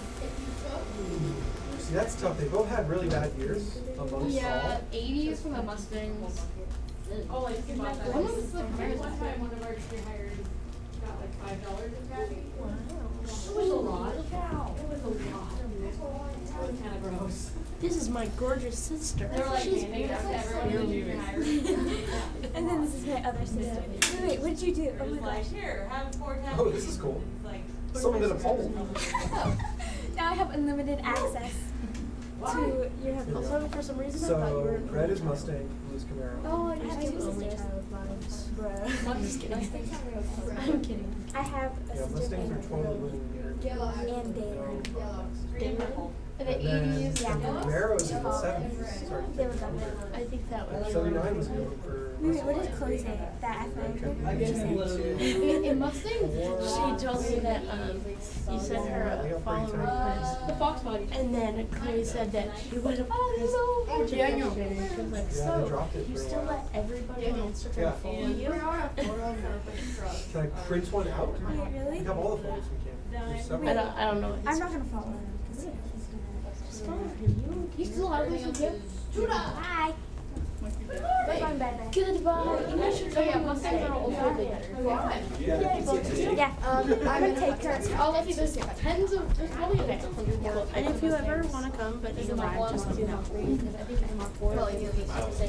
See, that's tough. They both had really bad years amongst Yeah, all. 80s from the Mustangs. Oh, like you bought that. One of the One time one of our junior hires got like $5 in cash. Wow. It was a lot. It was a lot. Kind of gross. This is my gorgeous sister. They were like handing it out to everyone in the junior hires. And then this is my other sister. Wait, what did you do? It Oh was my like, gosh. here, have 4 times. Oh, this is cool. Like, Someone did a poll. Now I have unlimited access to your heaven. Also, for some reason, I thought you were So, in red is Mustang, blue is Camaro. Oh, I I have have two two only sisters. child vibes. Bruh. I'm just kidding. I'm kidding. I have a Yeah, sister Mustangs are named 12 winning here. and Damon. In the And then 80s. Yeah. Camaro is in the 70s. Sorry. They were better. I think that was 79 was good for. Wait, what did Chloe say? That I found her? What did she say? In Mustangs, She told me that you sent her a follow request, the Fox body. and then Chloe said that she would have pressed Yeah, I know. and she was like, Yeah, they so dropped it you for a still while. let everybody on Instagram Yeah. follow you? Can I print one out? Wait, really? We have all the photos we can. There's several. I don't know. I'm not gonna follow him. 'Cause Just follow him. He's still out of the Bye. Bye, bye. Goodbye. You guys should know, yeah, Mustangs are also way better. Yeah, I'm gonna take her. I'll let you know, tens of, there's probably a next 100 more. And if you ever want to come, but you arrive, just let me know.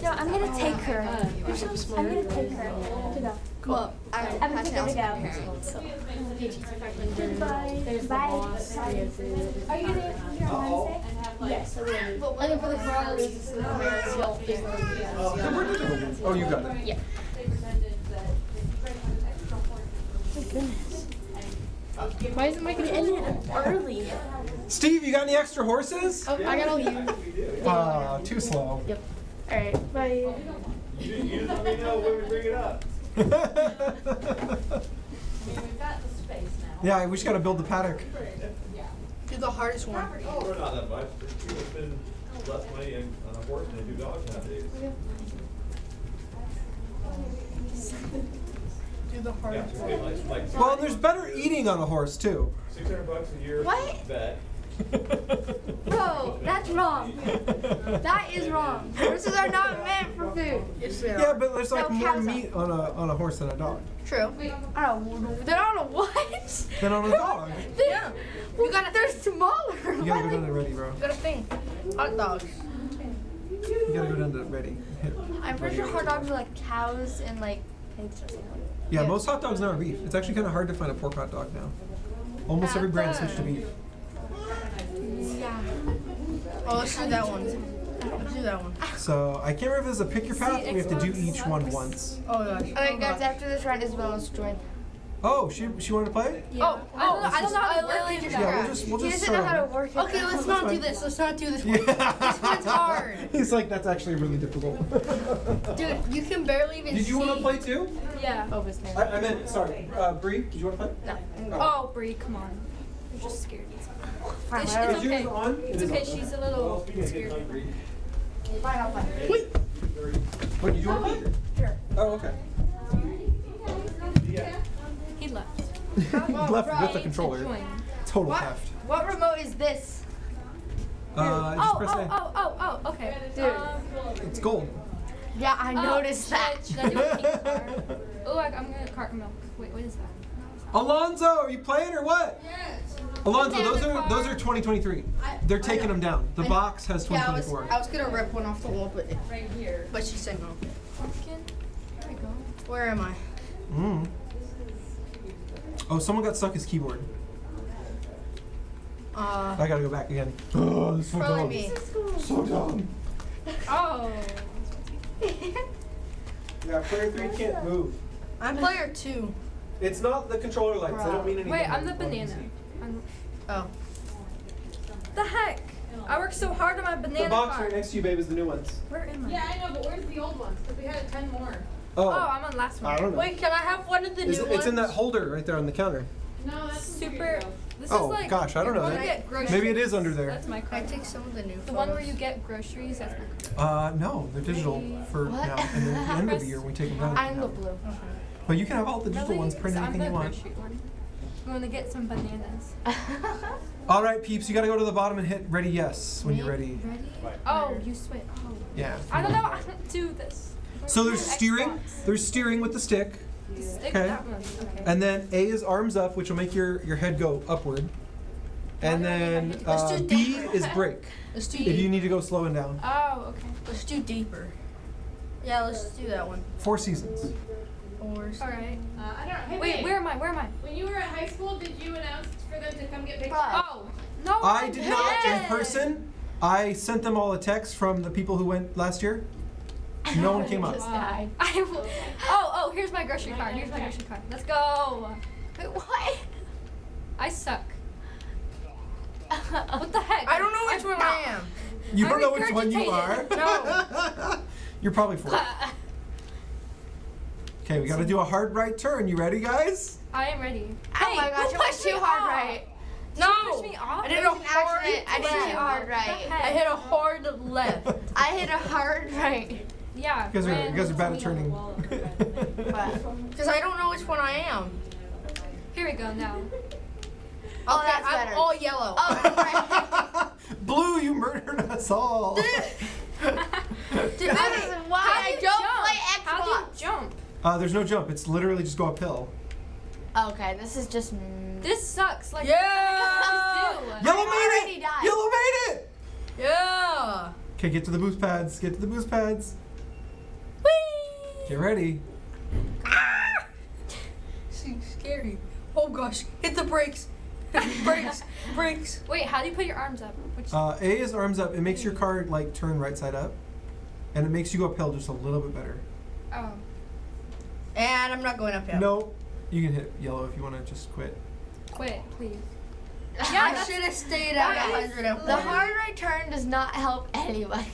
No, I'm gonna take her. You're so I'm smart. gonna take her to go. Well, I'm gonna take her to go. Goodbye. There's the Bye. boss. Are you gonna be here on Wednesday? Yes, I will. And then for the crowd, this is the American Hill. Oh, you got it. Yeah. My goodness. Why isn't Mike getting Early. Steve, you got any extra horses? Oh, I got all you. Too slow. Yep. Alright, bye. You let me know when we bring it up. We've got the space now. Yeah, we just gotta build the paddock. Do the hardest one. Oh, we're not that much. People spend less money on a horse than they do dogs nowadays. Do the Yeah, hardest so one. we get like Well, there's better eating on a horse too. $600 a year. What? Bet. Bro, that's wrong. That is wrong. Horses are not meant for food. Yes, they Yeah, are. but there's like No, more cows are. meat on a horse than a dog. True. They're on a what? Than on a dog. Yeah. They're smaller. You gotta go down to ready, bro. You gotta think. Hot dogs. You gotta go down to ready. Hit I'm pretty ready sure hot right dogs are like cows and like pigs or something. Yeah, most hot dogs now are beef. It's actually kind of hard to find a pork hot dog now. Almost every brand switched to beef. Yeah. Oh, let's do that one. Let's do that one. So I can't remember if there's a pick your path or we have to do each one once. Oh gosh. Alright guys, after this round Isabella's join. Oh, she wanted to play? Yeah. I don't know how to work it. Yeah, we'll He just doesn't know start how to over. work it. Okay, let's not do this. Let's not do this one. Yeah. This one's hard. He's like, that's actually really difficult. Dude, you can barely even Did you want to see. play too? Yeah. Oh, his name. I meant, sorry, Bree, did you want to play? No. Oh, Bree, come on. You're just scared. Fine, It's Is yours okay. on? It It's is okay, on. she's a little scared. Fine, I'll play. Wait, did you want to play? Sure. Oh, okay. He left. He left with the To controller. join. Total What? theft. What remote is this? Just press A. Oh, okay. Dude. It's gold. Yeah, I noticed should that. Should I do a pink car? Oh, I'm gonna cart milk. Wait, what is that? Alonzo, are you playing or what? Yes. Alonzo, Okay, those the are 2023. They're taking them down. The box has Yeah, I 2024. was gonna rip one off the wall, but Right here. she said no. Pumpkin. There we go. Where am I? Mm. Oh, someone got stuck his keyboard. I gotta go back again. Oh, this is so Probably dumb. me. So dumb. Oh. Yeah, player 3 can't move. I'm player 2. It's not the controller lights. They don't mean anything. Wait, I'm the banana. Oh. The heck? I worked so hard on my banana The box car. right next to you, babe, is the new ones. Where am I? Yeah, I know, but where's the old ones? Because we had 10 more. Oh, I'm on last one. I don't know. Wait, can I have one of the new ones? It's in that holder right there on the counter. No, that's Super. This Oh, is like. gosh, I don't know the one that. you get groceries. Maybe it is under there. That's my Can I car. take some of the new The one where photos? you get groceries. That's my car. No, they're digital for now. And then at the end of the year, when we take them down. I'm the blue. But you can have all the digital ones, print I'm anything the you want. grocery one. I'm gonna get some bananas. All right, peeps, you gotta go to the bottom and hit ready yes when you're ready. Ready? Oh, you switch. Oh. Yeah. I don't know. I don't do this. So there's Xbox. steering. There's steering with the stick. Stick Okay. that one. Okay. And then A is arms up, which will make your head go upward. And then Let's do B deeper. is brake, Let's do if you need to go slow and down. Oh, okay. Let's do deeper. Yeah, let's do that one. 4 seasons. All right. I don't know. Hey, Wait, babe, where am I? Where am I? When you were at high school, did you announce for them to come get pictures? Oh, no. I did not in didn't. person. I sent them all a text from the people who went last year. No one came up. I will. Oh, here's my grocery card. Here's my grocery card. Let's go. Wait, what? I suck. What the heck? I don't know which one I am. You I don't know which one you are? regurgitated. No. You're probably 4. Okay, we gotta do a hard right turn. You ready, guys? I am ready. Oh my gosh, who it was pushed me too hard off? right. No! Push me off? I did It a was an hard accident. I did left. too hard right. What the I heck? hit a hard left. I hit a hard right. Yeah. You guys are bad at turning. Because I don't know which one I am. Here we go now. Oh, Okay, that's I'm better. all yellow. Oh, right. Blue, you murdered us all. Dude, this is why How do I you don't jump? play How do you Xbox. jump? There's no jump. It's literally just go uphill. Okay, this is just. This sucks. Like, Yeah! what Yellow I made already it! died. Yellow made it! Yeah! Okay, get to the boost pads. Get to the boost pads. Whee! Get ready. She's scary. Oh gosh, hit the brakes. Brakes. Brakes. Wait, how do you put your arms up? Which, A is arms up. It makes your car like turn right side up, and it makes you go uphill just a little bit better. oh. And I'm not going uphill. No, you can hit yellow if you want to just quit. quit, please. I should have stayed at that is 100. The hard right turn does not help anybody.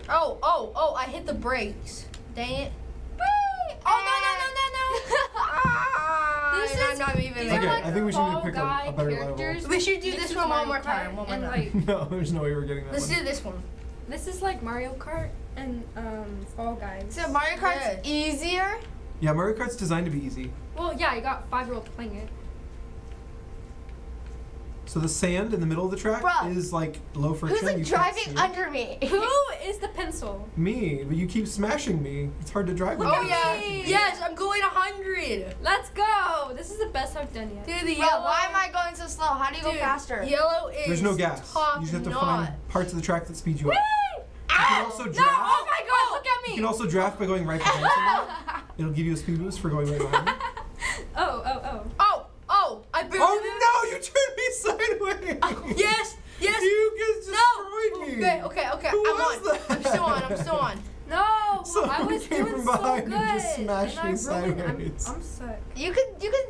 Oh, I hit the brakes. Dang it. Whee! Oh, no. This And is- I'm not even these are Okay, like I think we should Fall pick a Guy better level. characters. We should do This this is one one Mario more time. Kart One more and, time. like, No, there's no way we're getting that Let's one. do this one. this is like Mario Kart. And Fall Guys. So Mario Kart's easier. Yeah, Mario Kart's designed to be easy. Well, yeah, you got 5-year-olds playing it. So the sand in the middle of the track Bruh. is like low friction. Who's like you can't driving see it. under me? Who is the pencil? Me, but you keep smashing me. It's hard to drive. Look with at you. me. Yes, I'm going 100. Let's go. This is the best I've done yet. Dude, the Bro, yellow. why am I going so slow? How do you go Dude, faster? Yellow is There's no gas. top You just have to notch. find parts of the track that speed you up. Whee! You can also No! draft. Oh my God! Look at me. You can also draft by going right behind someone. It'll give you a speed boost for going right behind them. Oh, I barely. Oh no! You turned me sideways. Yes. You just destroyed me. Okay. Who I'm was on. that? I'm still on. No! Someone I was came doing from so behind good. and just smashed and I me really- sideways. I'm sick. You can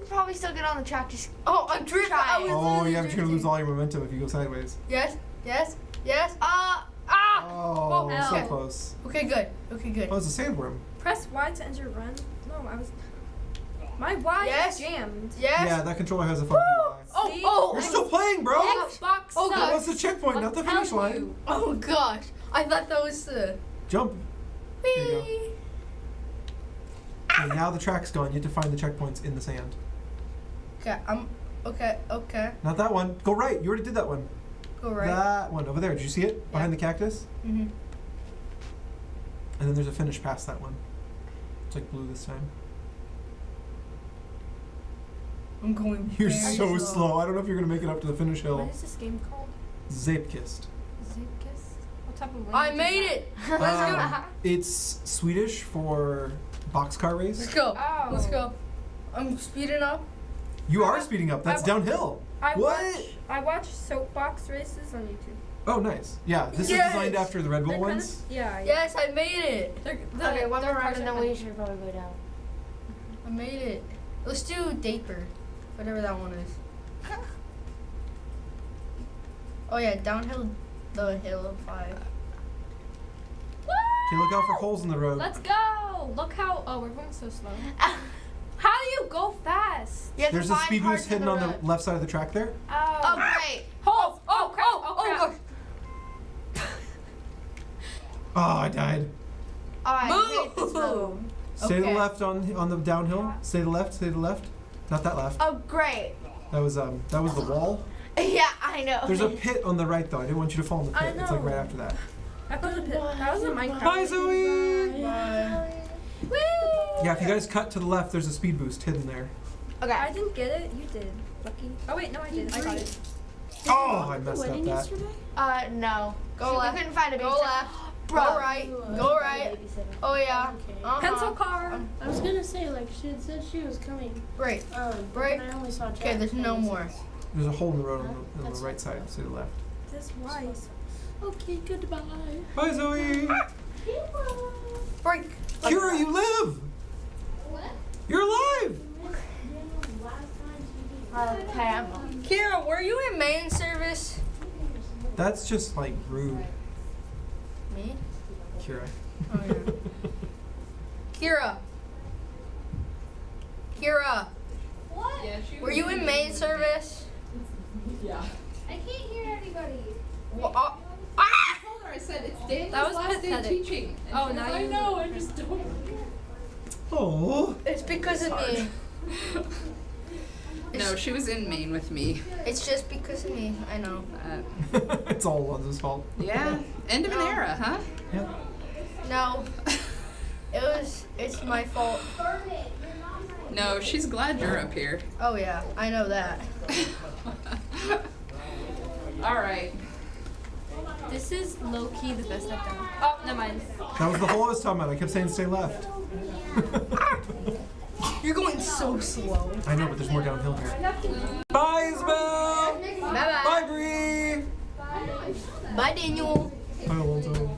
probably still get on the track. Just Oh, I'm drifting. Try I was it. Oh literally yeah, but you're gonna drifting. lose all your momentum if you go sideways. Yes. Oh, hell. so close. Okay, good. Oh, it's a sandworm. Press Y to enter run. No, I was. My Y Yes. is jammed. Yes. Yeah, that controller has a funky eye. See? You're still playing, bro. Xbox Oh, sucks. God. What's the checkpoint, I'm not the finish telling line? you. Oh gosh, I thought that was Jump. There you go. Okay, now the track's gone. You have to find the checkpoints in the sand. Okay. Not that one. Go right. You already did that one. Go right. That one over there. Did you see it? Behind the cactus? Mhm. And then there's a finish past that one. It's like blue this time. I'm going. You're very so slow. I don't know if you're gonna make it up to the finish hill. What is this game called? Zapekist. Zipkiss? What type of I language made is it. It's Swedish for boxcar race. Let's go. Oh. Let's go. I'm speeding up. You are speeding up. That's downhill. What? I watch soapbox races on YouTube. Oh, nice. Yeah, this Yes! is designed after the Red Bull They're kinda- ones. Yeah. Yes, I made it. okay, one more round and then we should probably go down. I made it. Let's do Daper, whatever that one is. Oh yeah, downhill, the hill of 5. Okay, look out for holes in the road. Let's go! Look how. Oh, we're going so slow. How do you go fast? You have There's to a find speed parts boost of hidden the on the road. left side of the track there. Oh, great. Holes! Oh, crap! Oh, crap! gosh. Oh, I died. Oh, I hate this mode. Move. Stay to the Okay. left on the downhill. Stay to the left. Stay to the left. Not that left. Oh, great. That was the wall. Yeah, I know. There's a pit on the right though. I didn't want you to fall in the pit. It's like right after that. That was a pit. That was a Minecraft. Bye, Zoe. Bye. Yeah, if you guys cut to the left, there's a speed boost hidden there. Okay. I didn't get it. You did. Lucky. Oh wait, no, I did. I got it. Oh, I messed up that. No. Go We left. couldn't find a Go big left. Bro. Go right. Go right. Oh yeah. Pencil car. I was gonna say, like, she had said she was coming. Right. But Right. I only saw Jack. Okay, there's no more. There's a hole in the road on the right side. Stay to the left. This wise. Okay, goodbye. Bye, Zoe. Break. Kira, you live. What? You're alive. Okay, I'm Kira, were you in main service? That's just like rude, Me? Kira. Oh yeah. Kira. Kira, What? Yeah, she were you in main service? Yeah. I can't hear anybody. Wha- I told her, I said, it's Daniel's That was last day pathetic. teaching. And Oh, she was now like, you- I know, I just don't. Oh. It's because of me. No, she was in Maine with me. It's just because of me. I know. It's all Lonzo's fault. Yeah, end of an era, huh? Yeah. No. It's my fault. No, she's glad you're up here. Oh yeah, I know that. All right. This is low key the best I've done. Oh, never mind. That was the hole I was talking about. I kept saying stay left. You're going so slow. I know, but there's more downhill here. Bye, Isabel. Bye Bye, Bree. Bye, Daniel. Bye, Alonzo.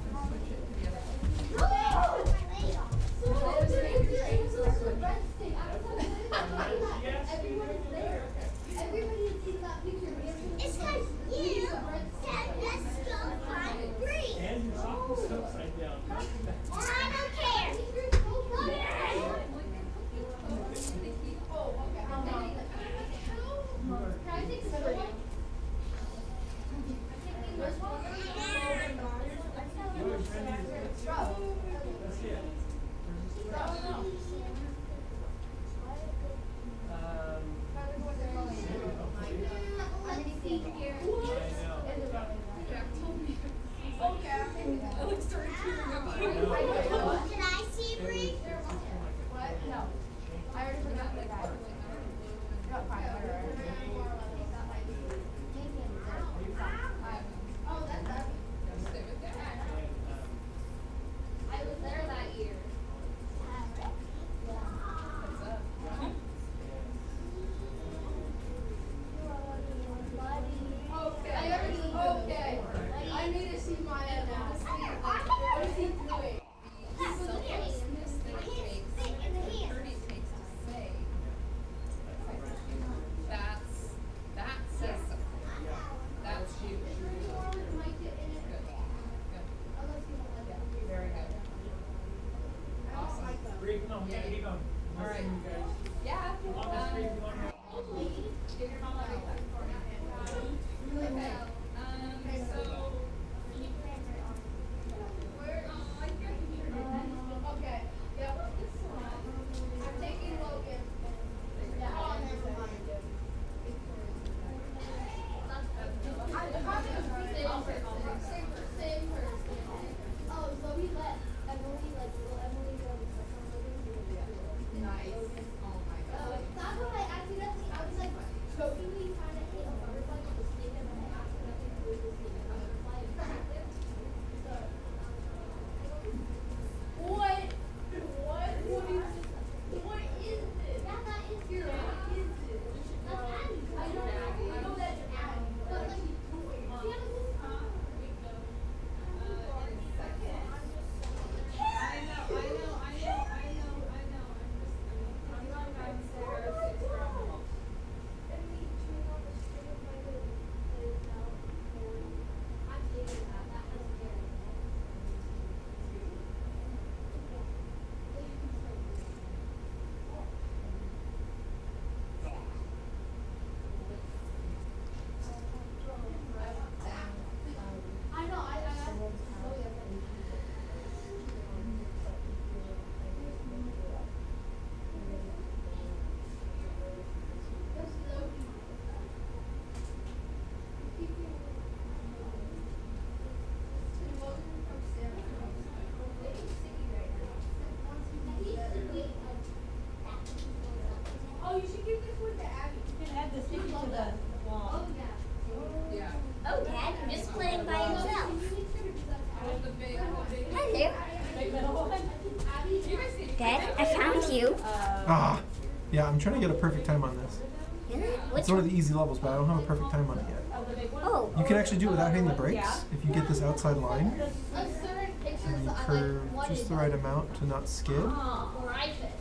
Alright. Yeah. Give your mom a big hug. Okay. So. Okay. Yeah. I'm taking Logan. Yeah. Oh, never mind. Same person. Oh, so we let Emily, like, little Emily go to second Logan. Nice. Oh my god. That's when I accidentally, I was like, jokingly trying to hit a butterfly with a stick, and then I accidentally threw the stick at a butterfly and cracked it. So, what? What? What is this? What is this? That is your. What is this? That's Abby. I know that's Abby. But like, she had a little. Oh, you should give this one to Abby. You can add the sticky to the wall. Oh, yeah. Yeah. Oh, Dad, you're just playing by yourself. The big Hello. Big middle one. Dad, I found you. Ah, yeah, I'm trying to get a perfect time on this. Really? It's Which one of one? the easy levels, but I don't have a perfect time on it yet. Oh, the big one? Oh. You can actually do it without hitting the brakes. If you get this outside line, Certain pictures and you I curve like just the right amount to not skid. private.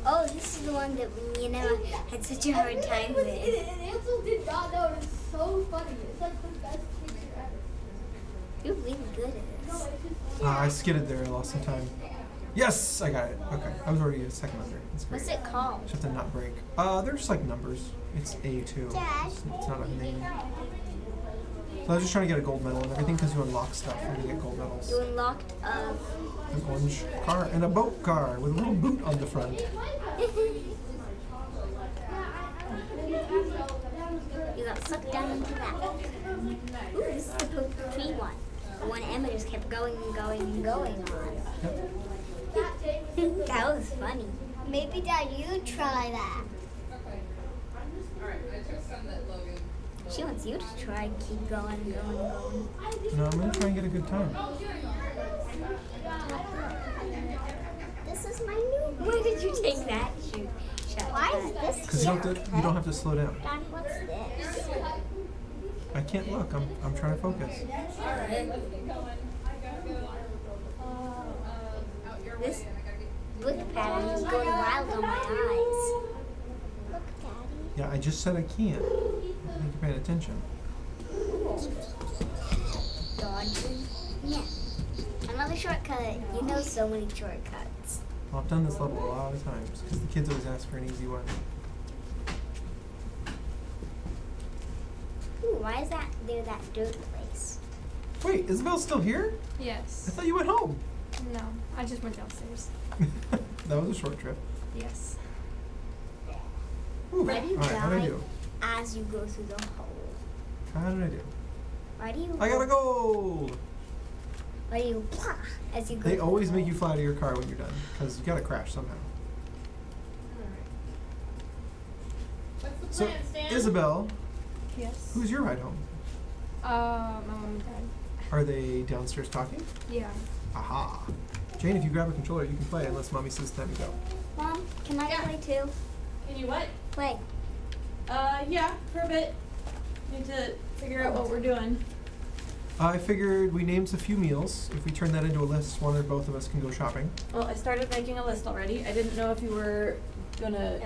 Oh, this is the one that me and Emma had such a hard time with. And Ansel did not know. It's so funny. It's like the best picture ever. You're really good at No, this. it's just. I skidded there. I lost some time. Yes, I got it. Okay, I was already a second under. That's great. What's it called? Just have to not break. They're just like numbers. It's A2. Dad. It's not a name. So I was just trying to get a gold medal and everything because you unlock stuff when you get gold medals. You unlocked An orange car and a boat car with a little boot on the front. You got sucked down into that. Ooh, this is the poop tree one. The one Emma just kept going and going and going on. Yep. That was funny. Maybe Dad, you try that. Okay. Alright, I took some that Logan. She wants you to try and keep going and going and going. No, I'm gonna try and get a good time. This is my new. Where did you take that shoot? Why is this Because you don't have to slow down. Daddy, what's this? I can't look. I'm trying to focus. Alright, let's get going. I gotta go. Out your This way, and I gotta get. book pattern is going wild on my eyes. Look, Daddy. Yeah, I just said I can't. I think you're paying attention. Dodging. Yeah. Another shortcut. You know so many shortcuts. Well, I've done this level a lot of times because the kids always ask for an easy one. Ooh, why is that there that dirt place? Wait, Isabel's still here? I Yes. thought you went home. No, I just went downstairs. That was a short trip. Yes. Ooh, Why do you all right, how'd I die do? as you go through the hole? How did I do? Why do you? I got a gold! Why do you? As you go. They through always the make hole? you fly to your car when you're done because you gotta crash somehow. What's the So, plan, Stan? Isabel, Yes. who's your ride home? My mom and dad. Are they downstairs talking? Yeah. Aha. Jane, if you grab a controller, you can play unless mommy says time to go. Mom, can I Yeah. play too? Can you what? Play. Yeah, for a bit. Need to figure out what we're doing. I figured we named a few meals. If we turn that into a list, one or both of us can go shopping. Well, I started making a list already. I didn't know if you were gonna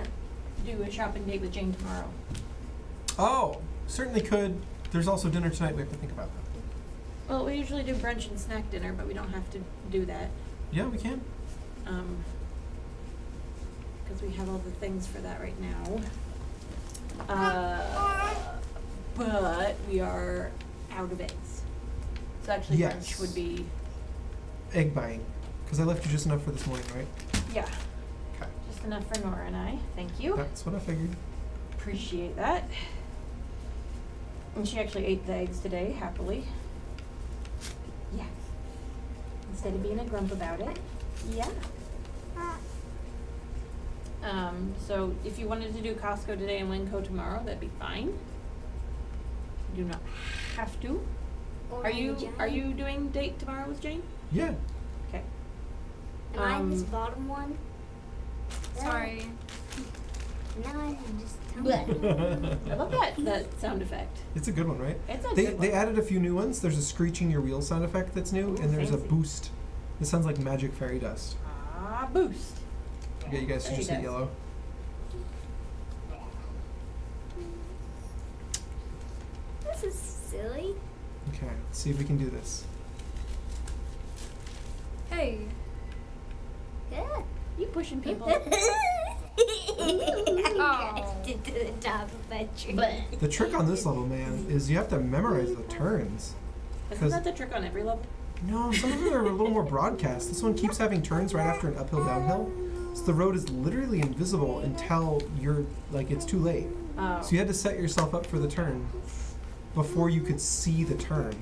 do a shopping date with Jane tomorrow. Oh, certainly could. There's also dinner tonight. We have to think about that. Well, we usually do brunch and snack dinner, but we don't have to do that. Yeah, we can. because we have all the things for that right now. But we are out of eggs. So actually Yes. brunch would be, Egg buying. Because I left you just enough for this morning, right? yeah, Okay. just enough for Nora and I. Thank you. That's what I figured. Appreciate that. And she actually ate the eggs today, happily. Yeah. Instead of being a grump about it. Yeah. So if you wanted to do Costco today and Winco tomorrow, that'd be fine. You do not have to. Are you doing date tomorrow with Jane? Yeah. Okay. Am I this bottom one? Sorry. No, I can just tell I love that sound effect. It's a good one, right? It's a They good they one. added a few new ones. There's a screeching your wheels sound effect that's new, Ooh, and there's fancy. a boost. It sounds like magic fairy dust. Ah, boost. Yeah, you guys should Fairy just hit dust. yellow. This is silly. Okay, let's see if we can do this. Hey. Yeah. You pushing people. Oh. To the top of that tree. The trick on this level, man, is you have to memorize the turns. Isn't that the trick on every level? No, some of them are a little more broadcast. This one keeps having turns right after an uphill downhill. So the road is literally invisible until it's too late. Oh. So you had to set yourself up for the turn before you could see the turn.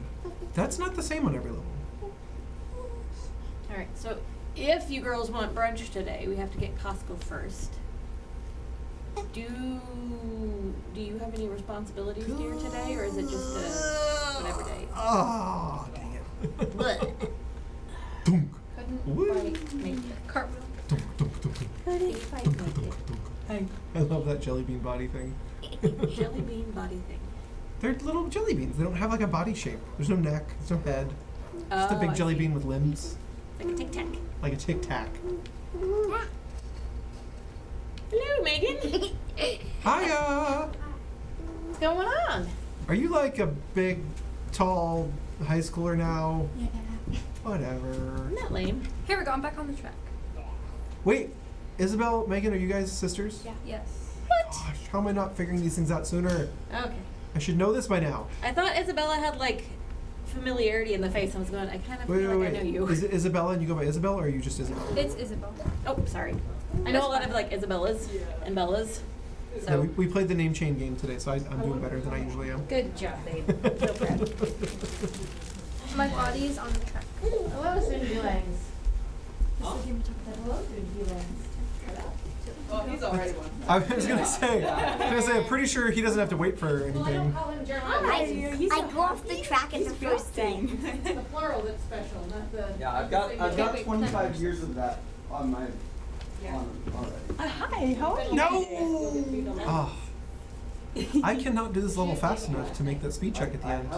That's not the same on every level. Alright, so if you girls want brunch today, we have to get Costco first. Do you have any responsibilities, dear, today, or is it just a whatever day? Oh, dang it. Dunk. Couldn't Woo. quite make it. Cartwheel. Dunk, dunk, dunk, dunk. Couldn't quite Dunk, make dunk, it. dunk, Hey. dunk. I love that jelly bean body thing. Jelly bean body thing. They're little jelly beans. They don't have like a body shape. There's no neck. There's no head. Just a Oh, big I jelly see. bean with limbs. Like a tic tac. Like a tic tac. Hello, Megan. Hiya! What's going on? Are you like a big, tall high schooler now? Yeah. Whatever. Isn't that lame? Here we go. I'm back on the track. Wait, Isabel, Megan, are you guys sisters? Yeah. Yes. Gosh, how am I not figuring these things out sooner? Okay. I should know this by now. I thought Isabella had like familiarity in the face. I was going, I kind of Wait, feel wait, like wait. I know you. Is it Isabella and you go by Isabel, or are you just Isabel? It's Isabel. Oh, sorry. I know a lot of like Isabellas and Bellas. Yeah, So we played the name chain game today, so I'm doing better than I usually am. good job, babe. So proud. My body is on the track. Hello, Cindy Langs. This is the game to talk about. Hello, Cindy Langs. Oh, he's already one. I was gonna say, I'm pretty sure he doesn't have to wait for Well, I don't anything. call him Jeremiah. I go off the track at the first day. It's the plural that's special, not the. Yeah, I've got 25 years of that on my on already. Hi, how are you? No! Oh. I cannot do this level fast enough to make that speed check at the end.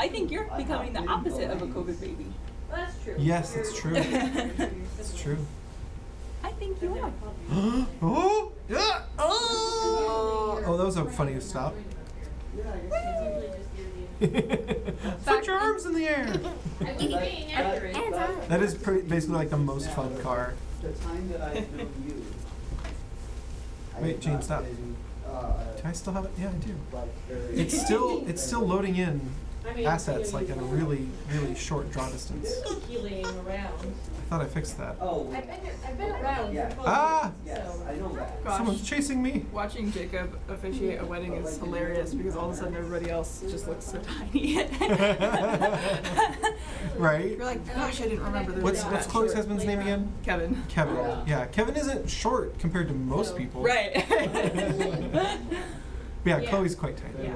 I think you're becoming the opposite of a COVID baby. Well, that's true. Yes, it's true. It's true. I think you are. Oh! Yeah! Oh, that was a funny stop. Put your arms in the air! I was being accurate. That is basically like the most fun car. The time that I've known you. I Wait, have Gene, not stop. been, Do I still have it? Yeah, I do. like, very- It's still loading in I mean, assets you know, like you at a can- really, really short draw distance. Healing around. I thought I fixed that. Oh, I've been around Yeah. for 12 Ah! years, yes, so. I know that. Someone's chasing me. Watching Jacob officiate a wedding is hilarious because all of a sudden everybody else just looks so tiny. Right? You're like, gosh, I didn't remember there was What's that Chloe's short. husband's name again? Kevin. Kevin. Yeah, Kevin isn't short compared to most people. Right. Yeah, Yeah. Chloe's quite tiny. Yeah.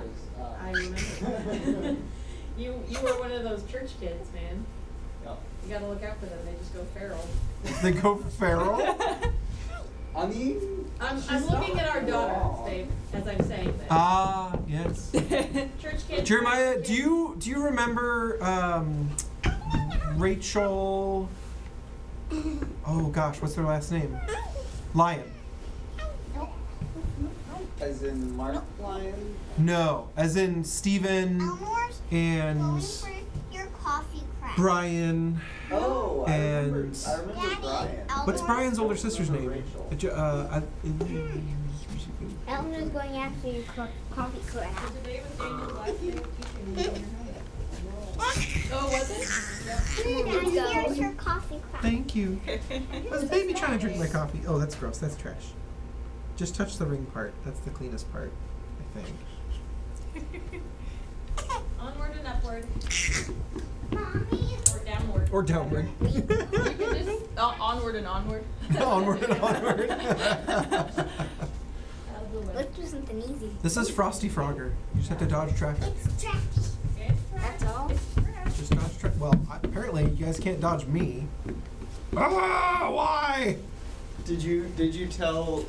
I remember. You were one of those church kids, man. Yeah. You gotta look out for them, they just go feral. They go feral? I mean, I'm she's looking not at our daughters, wrong. Dave, as I'm saying that. Ah, yes. Church kids. Jeremiah, do you remember Rachel? Oh gosh, what's their last name? Lyon. As in Mark Lyon? No, as in Stephen Elmore's and going for your coffee crack. Brian. Oh, I remember And Brian. Daddy, What's Brian's older sister's name? Ellen is going after your coffee crap. Today was Daniel's last day of teaching. Oh, was it? Here's your coffee crap. Thank you. Was baby trying to drink my coffee? Oh, that's gross. That's trash. Just touch the ring part. That's the cleanest part, I think. Onward and upward. Mommy. Or downward. Or downward. You can just onward and onward. Onward and onward. Let's do something easy. This is Frosty Frogger. You just have to dodge traffic. It's trash. That's all. Just dodge traffic. Well, apparently you guys can't dodge me. Ah, why? Did you tell,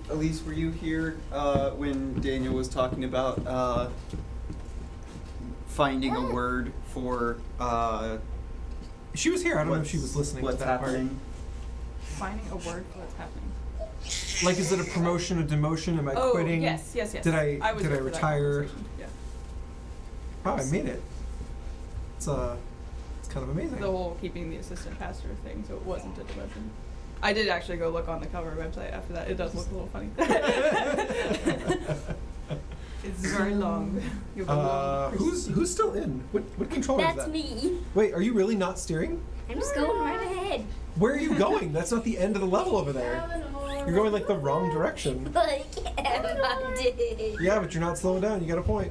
Elise, were you here when Daniel was talking about finding a word for She was here. I don't know if she was listening what's to that happening? Finding a word for what's happening. part. Like, is it a promotion, a demotion? Am I Oh, quitting? yes. Did I was did I here for that retire? conversation, Yeah. Wow, I made it. It's kind of amazing. The whole keeping the assistant pastor thing, so it wasn't a demotion. I did actually go look on the cover website after that. It does look a little funny. It's very long. You have a long Who's still in? What controller is That's that? me. Wait, are you really not steering? I'm just going right ahead. Where are you going? That's not the end of the level over there. You're going like the wrong direction. Like Emma did. Yeah, but you're not slowing down. You got a point.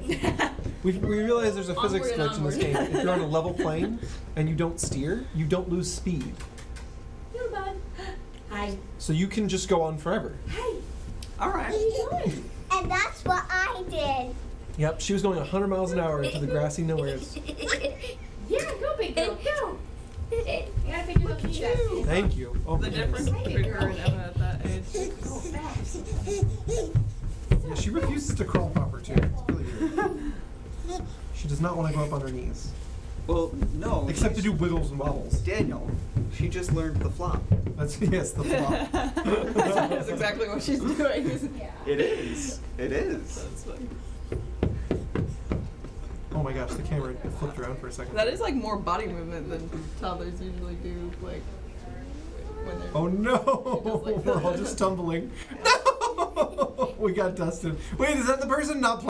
We realize there's a physics Onward and glitch in this onward. game. If you're on a level plane and you don't steer, you don't lose speed. Hello, bud. Hi. So you can just go on forever. Hi. All right. And that's what I did. Yep, she was going 100 miles an hour into the grassy nowheres. Yeah, go, big girl, go. You gotta pick yourself feet up. Thank you. Oh, The difference between her and Emma at that age. Go fast. Yeah, she refuses to crawl proper too. It's really weird. She does not want to go up on her knees. Well, no. Except to do wiggles and wobbles. Daniel, she just learned the flop. That's yes, the flop. That's exactly what she's doing. Yeah. It is. It is. That's funny. Oh my gosh, the camera flipped around for a second. That is like more body movement than toddlers usually do, like when they're. Oh no! Just like We're all just tumbling. No! We got Dustin. Wait, is that the person not playing?